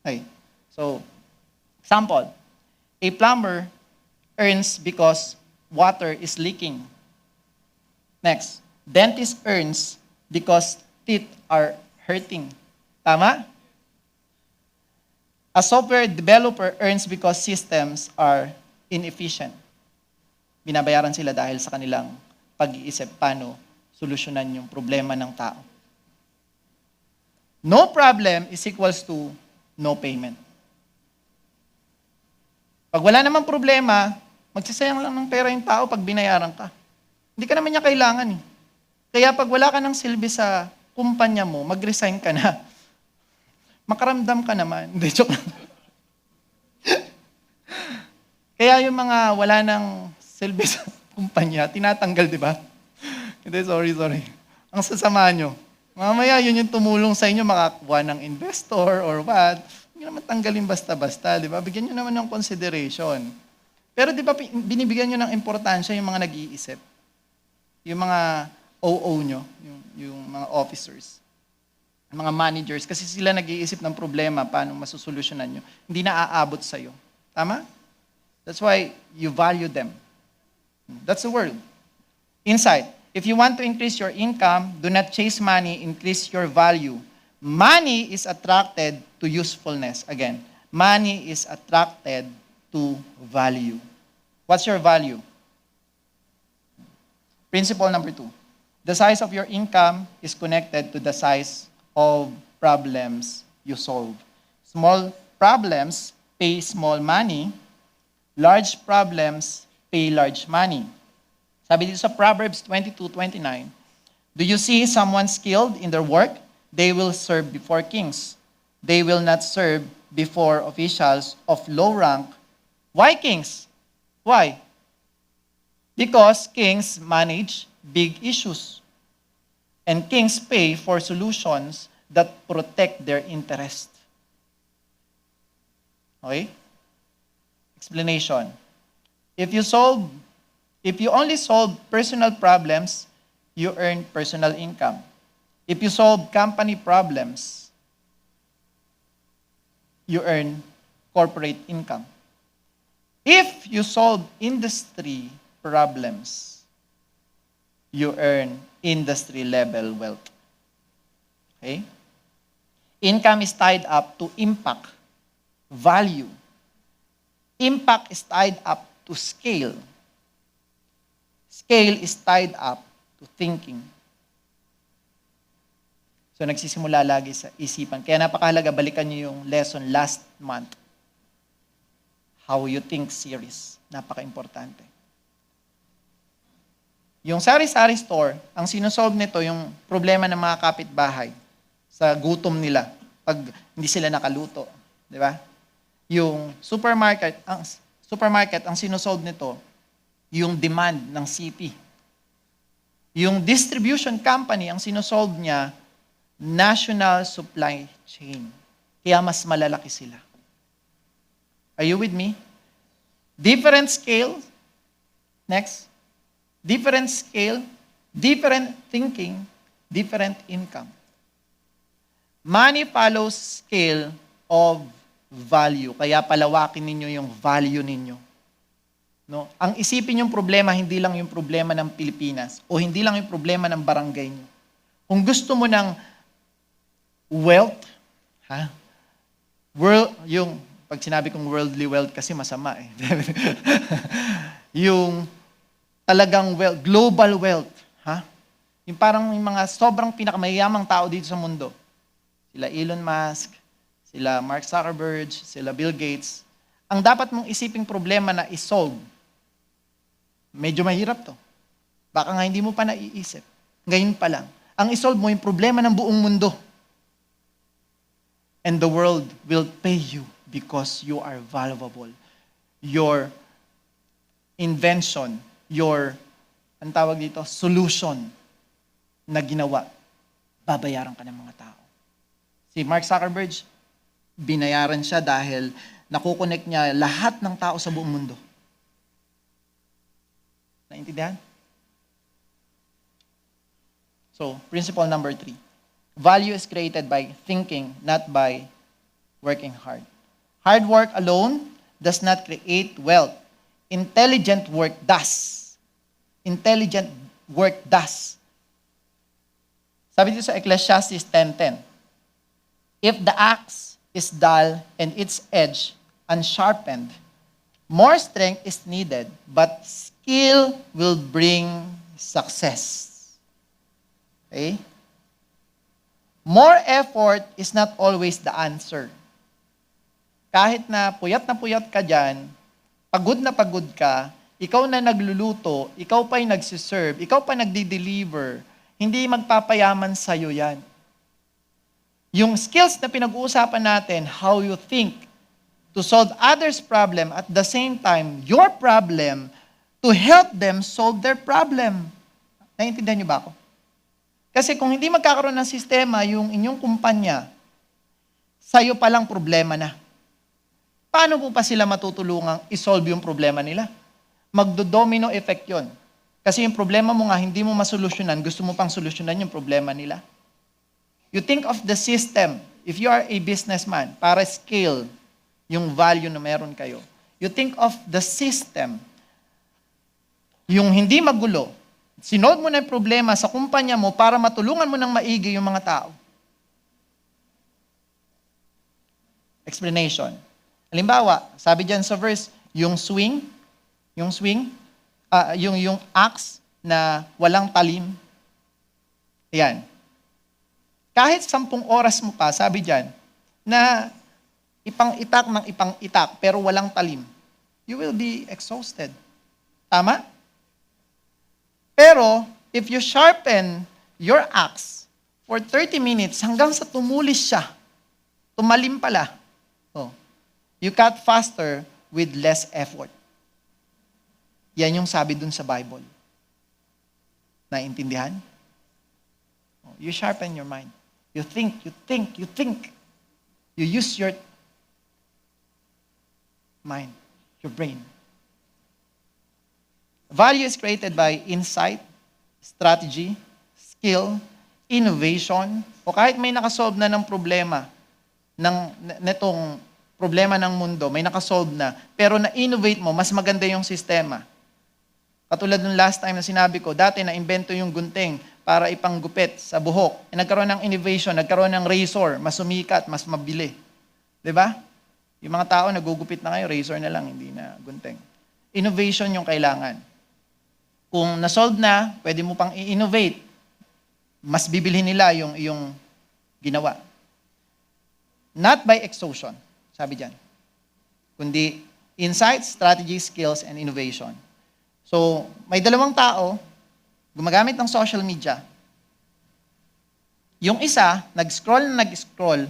Okay. So, example, a plumber earns because water is leaking. Next, dentist earns because teeth are hurting. Tama? A software developer earns because systems are inefficient. Binabayaran sila dahil sa kanilang pag-iisip paano solusyonan yung problema ng tao. No problem is equals to no payment. Pag wala namang problema, magsasayang lang ng pera yung tao pag binayaran ka. Hindi ka naman niya kailangan eh. Kaya pag wala ka ng silbi sa kumpanya mo, mag-resign ka na. Makaramdam ka naman. Hindi, joke lang. Kaya yung mga wala ng silbi sa kumpanya, tinatanggal, di ba? Hindi, sorry. Ang sasama nyo. Mamaya yun yung tumulong sa inyo makakuha ng investor or what. Hindi naman tanggalin basta-basta, di ba? Bigyan nyo naman ng consideration. Pero di ba binibigyan nyo ng importansya yung mga nag-iisip? Yung mga OO nyo, yung mga officers, mga managers, kasi sila nag-iisip ng problema paano masusolusyonan nyo. Hindi na aabot sa'yo. Tama? That's why you value them. That's the word. Insight. If you want to increase your income, do not chase money, increase your value. Money is attracted to usefulness. Again, money is attracted to value. What's your value? Principle number 2. The size of your income is connected to the size of problems you solve. Small problems pay small money. Large problems pay large money. Sabi dito sa Proverbs 22:29, do you see someone skilled in their work? They will serve before kings. They will not serve before officials of low rank. Why kings? Why? Because kings manage big issues. And kings pay for solutions that protect their interest. Okay? Explanation. If you only solve personal problems, you earn personal income. If you solve company problems, you earn corporate income. If you solve industry problems, you earn industry level wealth. Okay? Income is tied up to impact, value. Impact is tied up to scale. Scale is tied up to thinking. So nagsisimula lagi sa isipan. Kaya napakahalaga, balikan niyo yung lesson last month. How you think series. Napaka-importante. Yung sari-sari store, ang sinusolve nito yung problema ng mga kapitbahay sa gutom nila pag hindi sila nakaluto. Di ba? Yung supermarket, ang sinusolve nito, yung demand ng CP. Yung distribution company, ang sinusolve niya, national supply chain. Kaya mas malalaki sila. Are you with me? Different scale. Next. Different scale, different thinking, different income. Money follows scale of value. Kaya palawakin ninyo yung value ninyo. No? Ang isipin yung problema, hindi lang yung problema ng Pilipinas o hindi lang yung problema ng barangay nyo. Kung gusto mo ng wealth, yung, pag sinabi kong worldly wealth kasi masama eh. Yung talagang wealth, global wealth. Yung parang yung mga sobrang pinakamayamang tao dito sa mundo. Sila Elon Musk, sila Mark Zuckerberg, sila Bill Gates. Ang dapat mong isiping problema na isolve, medyo mahirap to. Baka nga hindi mo pa naiisip. Ngayon pa lang. Ang isolve mo yung problema ng buong mundo. And the world will pay you because you are valuable. Your invention, your, ang tawag dito, solution na ginawa, babayaran ka ng mga tao. Si Mark Zuckerberg, binayaran siya dahil nakukonect niya lahat ng tao sa buong mundo. Naintindihan? So, principle number 3. Value is created by thinking, not by working hard. Hard work alone does not create wealth. Intelligent work does. Intelligent work does. Sabi dito sa Ecclesiastes 10:10, if the axe is dull and its edge unsharpened, more strength is needed, but skill will bring success. Okay? More effort is not always the answer. Kahit na puyat ka dyan, pagod na pagod ka, ikaw na nagluluto, ikaw pa'y nagsiserve, ikaw pa nagdi-deliver, hindi magpapayaman sa'yo yan. Yung skills na pinag-uusapan natin, how you think to solve others' problem, at the same time, your problem, to help them solve their problem. Naiintindihan niyo ba ako? Kasi kung hindi magkakaroon ng sistema yung inyong kumpanya, sa'yo palang problema na. Paano po pa sila matutulungang isolve yung problema nila? Magdo-domino effect yon. Kasi yung problema mo nga, hindi mo masolusyonan, gusto mo pang solusyonan yung problema nila. You think of the system. If you are a businessman, para scale yung value na meron kayo. You think of the system. Yung hindi magulo. Sinod mo na yung problema sa kumpanya mo para matulungan mo ng maigi yung mga tao. Explanation. Halimbawa, sabi dyan sa verse, yung axe na walang talim. Ayan. Kahit 10 oras mo pa, sabi dyan, na ipang-itak ng ipang-itak, pero walang talim, you will be exhausted. Tama? Pero, if you sharpen your axe for 30 minutes, hanggang sa tumulis siya, tumalim pala, you cut faster with less effort. Yan yung sabi dun sa Bible. Naintindihan? You sharpen your mind. You think. You use your mind, your brain. Value is created by insight, strategy, skill, innovation, o kahit may nakasolve na ng problema netong problema ng mundo, may nakasolve na, pero na-innovate mo, mas maganda yung sistema. Katulad nung last time na sinabi ko, dati na-invento yung gunting para ipanggupit sa buhok. Nagkaroon ng innovation, nagkaroon ng razor, mas sumikat, mas mabili. 'Di ba? Yung mga tao nagugupit na ngayon, razor na lang, hindi na gunting. Innovation yung kailangan. Kung na-solve na, pwede mo pang i-innovate. Mas bibilhin nila yung ginawa. Not by exhaustion. Sabi dyan. Kundi insight, strategy, skills, and innovation. So, may 2 tao, gumagamit ng social media. Yung isa, nag-scroll,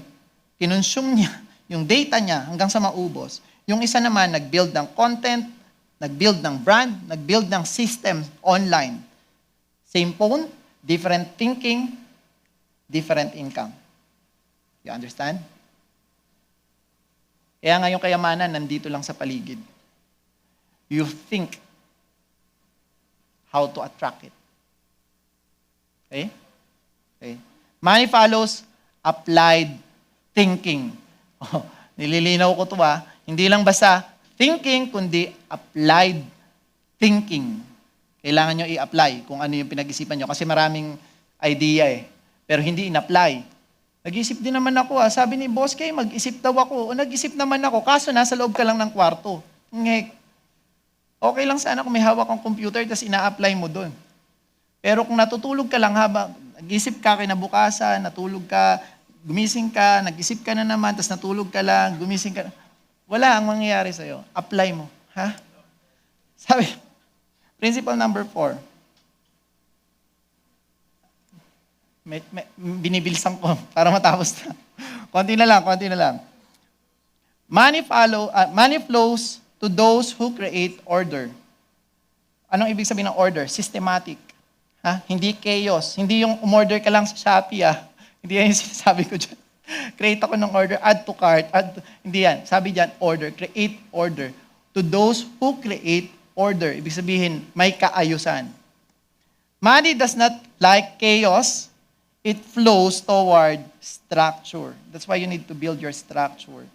kinonsume niya yung data niya hanggang sa maubos. Yung isa naman, nag-build ng content, nag-build ng brand, nag-build ng system online. Same phone, different thinking, different income. You understand? Kaya nga yung kayamanan nandito lang sa paligid. You think how to attract it. Okay? Money follows applied thinking. Nililinaw ko to hindi lang basta thinking, kundi applied thinking. Kailangan nyo i-apply kung ano yung pinag-isipan nyo. Kasi maraming idea pero hindi in-apply. Nag-isip din naman ako Sabi ni boss kay mag-isip daw ako. O nag-isip naman ako. Kaso nasa loob ka lang ng kwarto. Okay lang sana kung may hawak kang computer tapos ina-apply mo doon. Pero kung natutulog ka lang habang nag-isip ka kinabukasan, natulog ka, gumising ka, nag-isip ka na naman, tapos natulog ka lang, gumising ka, wala ang mangyayari sa'yo. Apply mo. Sabi, principle number 4. Binibilisan ko para matapos na. Konti na lang. Money flows to those who create order. Anong ibig sabihin ng order? Systematic. Hindi chaos. Hindi yung umorder ka lang sa Shopee. Hindi yan yung sinasabi ko dyan. Create ako ng order, add to cart, hindi yan. Sabi dyan, order, create order. To those who create order. Ibig sabihin, may kaayusan. Money does not like chaos. it flows toward structure. That's why you need to build your structure.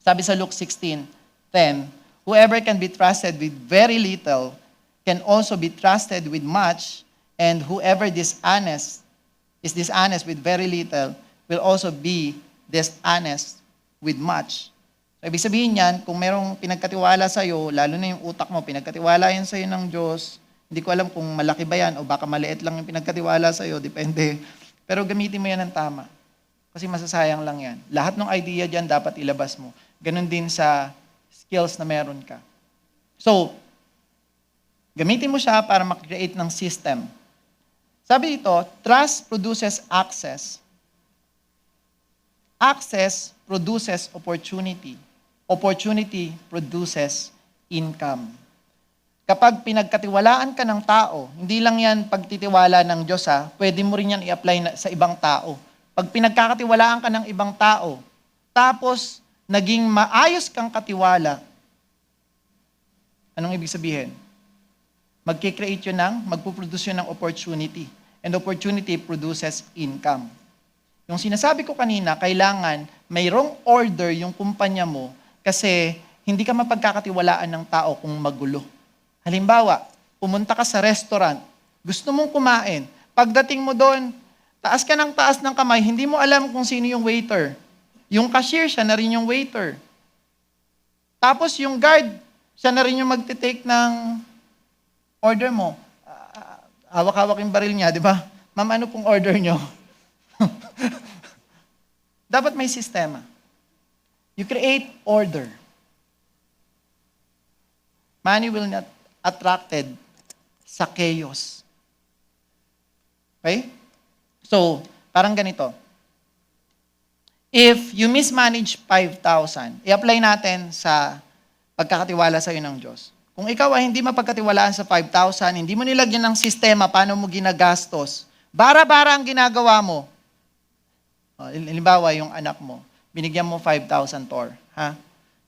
Sabi sa Luke 16:10, whoever can be trusted with very little can also be trusted with much, and whoever is dishonest with very little will also be dishonest with much. So, ibig sabihin yan, kung merong pinagkatiwala sa'yo, lalo na yung utak mo, pinagkatiwala yan sa'yo ng Diyos, hindi ko alam kung malaki ba yan o baka maliit lang yung pinagkatiwala sa'yo, depende. Pero gamitin mo yan ng tama. Kasi masasayang lang yan. Lahat ng idea dyan dapat ilabas mo. Ganon din sa skills na meron ka. So, gamitin mo siya para mag-create ng system. Sabi dito, trust produces access. Access produces opportunity. Opportunity produces income. Kapag pinagkatiwalaan ka ng tao, hindi lang yan pagtitiwala ng Diyos pwede mo rin yan i-apply sa ibang tao. Pag pinagkakatiwalaan ka ng ibang tao, tapos naging maayos kang katiwala, anong ibig sabihin? Magkikreate yun magpuproduce yun ng opportunity. And opportunity produces income. Yung sinasabi ko kanina, kailangan mayroong order yung kumpanya mo kasi hindi ka mapagkakatiwalaan ng tao kung magulo. Halimbawa, pumunta ka sa restaurant, gusto mong kumain, pagdating mo doon, taas ka ng taas ng kamay, hindi mo alam kung sino yung waiter. Yung cashier, siya na rin yung waiter. Tapos yung guard, siya na rin yung magte-take ng order mo. Hawak-hawak yung baril niya, di ba? Ma'am, ano pong order nyo? Dapat may sistema. You create order. Money will not attracted sa chaos. Okay? So, parang ganito. If you mismanage 5,000, i-apply natin sa pagkakatiwala sa'yo ng Diyos. Kung ikaw ay hindi mapagkatiwalaan sa 5,000, hindi mo nilagyan ng sistema paano mo ginagastos, bara-bara ang ginagawa mo. Halimbawa, yung anak mo, binigyan mo 5,000 tor.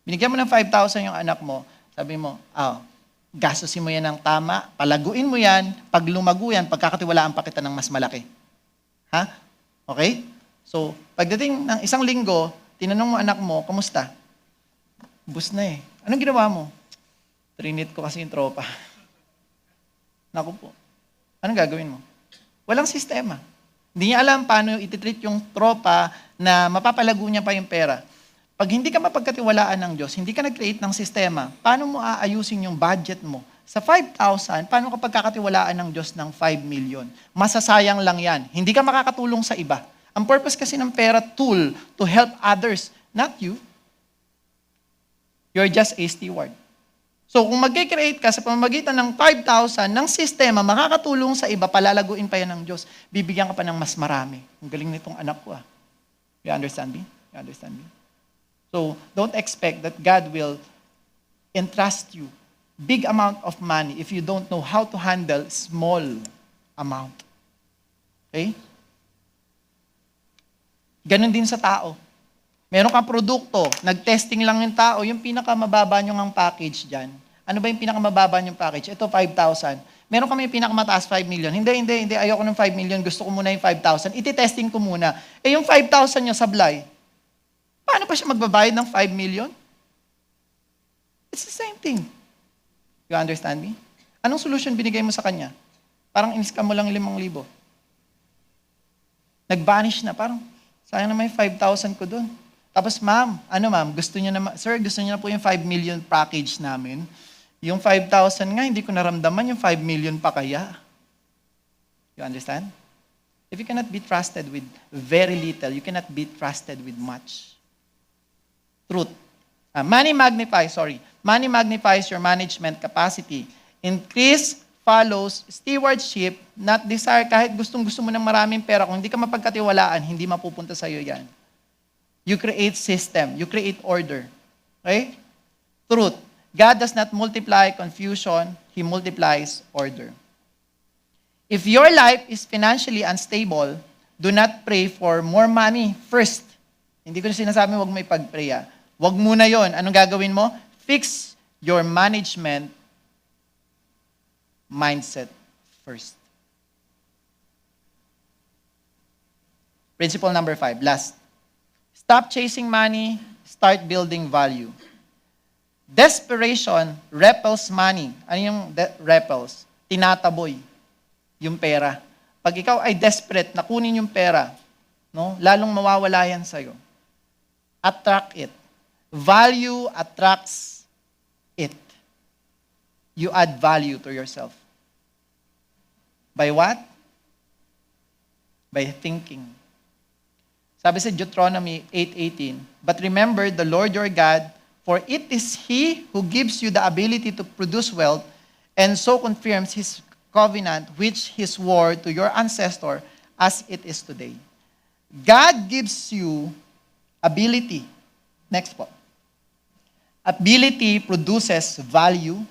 Binigyan mo ng 5,000 yung anak mo, sabi mo, gastusin mo yan ng tama, palaguin mo yan, pag lumago yan, pagkakatiwalaan pa kita ng mas malaki. Okay? So, pagdating ng isang linggo, tinanong mo anak mo, kamusta? Bus na eh. Anong ginawa mo? Trinit ko kasi yung tropa. Naku po. Anong gagawin mo? Walang sistema. Hindi niya alam paano ititreat yung tropa na mapapalago niya pa yung pera. Pag hindi ka mapagkatiwalaan ng Diyos, hindi ka nag-create ng sistema, paano mo aayusin yung budget mo? Sa 5,000, paano ka pagkakatiwalaan ng Diyos ng 5 million? Masasayang lang yan. Hindi ka makakatulong sa iba. Ang purpose kasi ng pera, tool to help others, not you. You're just a steward. So kung mag-create ka sa pamamagitan ng 5,000 ng sistema, makakatulong sa iba, palalaguin pa yan ng Diyos. Bibigyan ka pa ng mas marami. Ang galing nitong anak ko. You understand me? You understand me? So don't expect that God will entrust you big amount of money if you don't know how to handle small amount. Okay? Ganon din sa tao. Meron kang produkto, nag-testing lang yung tao, yung pinakamababa nyo ng package dyan. Ano ba yung pinakamababa yung package? Ito, 5,000. Meron kami yung pinakamataas, 5 million. Hindi. Ayoko ng 5 million. Gusto ko muna yung 5,000. Iti-testing ko muna. Yung 5,000 nyo sablay. Paano pa siya magbabayad ng 5 million? It's the same thing. You understand me? Anong solution binigay mo sa kanya? Parang in-scam mo lang 5,000. Nag-vanish na. Parang, sayang naman yung 5,000 ko doon. Tapos, ma'am, gusto niyo na, sir, gusto niyo na po yung 5 million package namin. Yung 5,000 nga, hindi ko naramdaman, yung 5 million pa kaya. You understand? If you cannot be trusted with very little, you cannot be trusted with much. Truth. Money magnifies your management capacity. Increase follows stewardship, not desire. Kahit gustong-gusto mo ng maraming pera, kung hindi ka mapagkatiwalaan, hindi mapupunta sa'yo yan. You create system. You create order. Okay? Truth. God does not multiply confusion. He multiplies order. If your life is financially unstable, do not pray for more money first. Hindi ko na sinasabi huwag mo ipag-pray. Huwag muna yon. Anong gagawin mo? Fix your management mindset first. Principle number 5, last. Stop chasing money, start building value. Desperation repels money. Ano yung repels? Tinataboy yung pera. Pag ikaw ay desperate na kunin yung pera, no, lalong mawawala yan sa'yo. Attract it. Value attracts it. You add value to yourself. By what? By thinking. Sabi sa Deuteronomy 8:18, "But remember the Lord your God, for it is He who gives you the ability to produce wealth, and so confirms His covenant which He swore to your ancestor as it is today." God gives you ability. Next po. Ability produces value.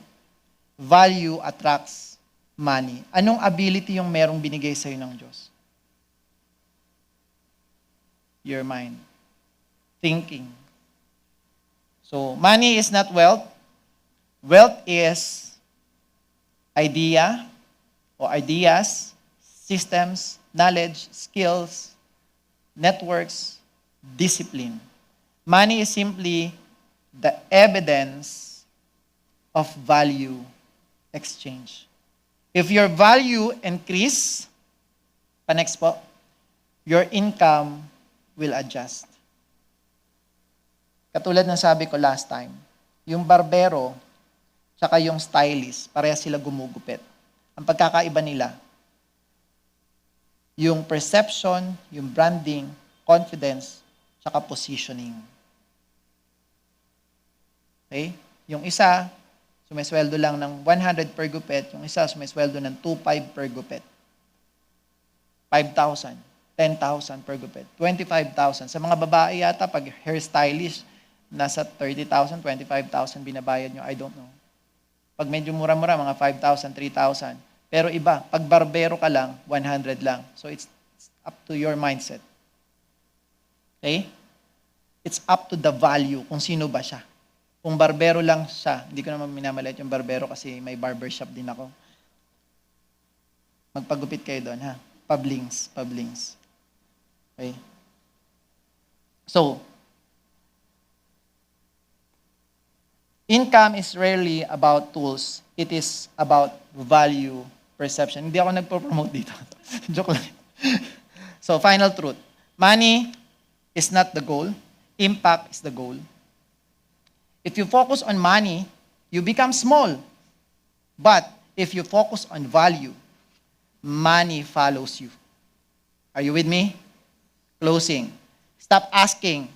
Value attracts money. Anong ability yung merong binigay sa'yo ng Diyos? Your mind. Thinking. So, money is not wealth. Wealth is idea or ideas, systems, knowledge, skills, networks, discipline. Money is simply the evidence of value exchange. If your value increase, next po, your income will adjust. Katulad ng sabi ko last time, yung barbero, tsaka yung stylist, pareha sila gumugupit. Ang pagkakaiba nila, yung perception, yung branding, confidence, tsaka positioning. Okay? Yung isa, sumisweldo lang ng 100 per gupit, yung isa sumisweldo ng 2.5 per gupit. 5,000, 10,000 per gupit, 25,000. Sa mga babae yata, pag hairstylist, nasa 30,000, 25,000 binabayad nyo, I don't know. Pag medyo mura-mura, mga 5,000, 3,000. Pero iba, pag barbero ka lang, 100 lang. So it's up to your mindset. Okay? It's up to the value, kung sino ba siya. Kung barbero lang siya, hindi ko naman minamaliit yung barbero kasi may barbershop din ako. Magpagupit kayo doon, ha? Pablings. Okay? So, income is rarely about tools. It is about value perception. Hindi ako nagpo-promote dito. Joke lang. So, final truth. Money is not the goal. Impact is the goal. If you focus on money, you become small. But if you focus on value, money follows you. Are you with me? Closing. Stop asking,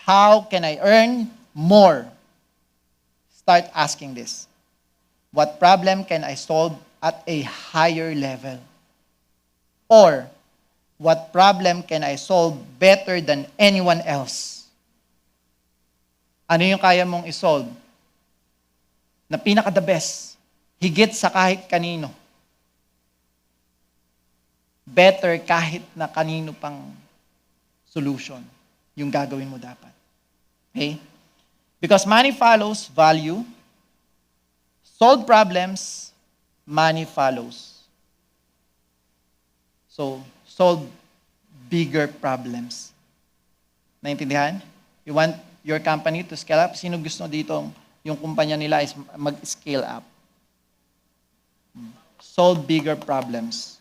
how can I earn more? Start asking this. What problem can I solve at a higher level? Or, what problem can I solve better than anyone else? Ano yung kaya mong isolve na pinaka-the best, higit sa kahit kanino? Better kahit na kanino pang solution yung gagawin mo dapat. Okay? Because money follows value, solve problems, money follows. So, solve bigger problems. Naintindihan? You want your company to scale up? Sino gusto dito yung kumpanya nila is mag-scale up? Solve bigger problems.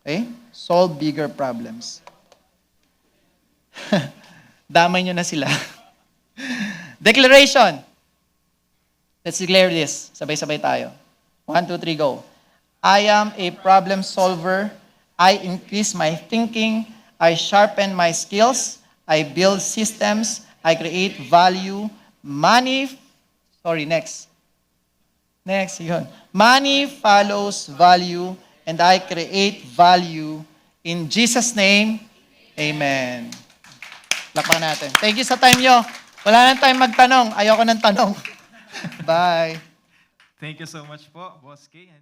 Okay? Solve bigger problems. Damay nyo na sila. Declaration. Let's declare this. Sabay-sabay tayo. 1, 2, 3, go. I am a problem solver. I increase my thinking. I sharpen my skills. I build systems. I create value. Next, yun. Money follows value, and I create value. In Jesus' name, amen. Lakpan natin. Thank you sa time nyo. Wala nang time magtanong. Ayoko ng tanong. Bye. Thank you so much po, Boss K.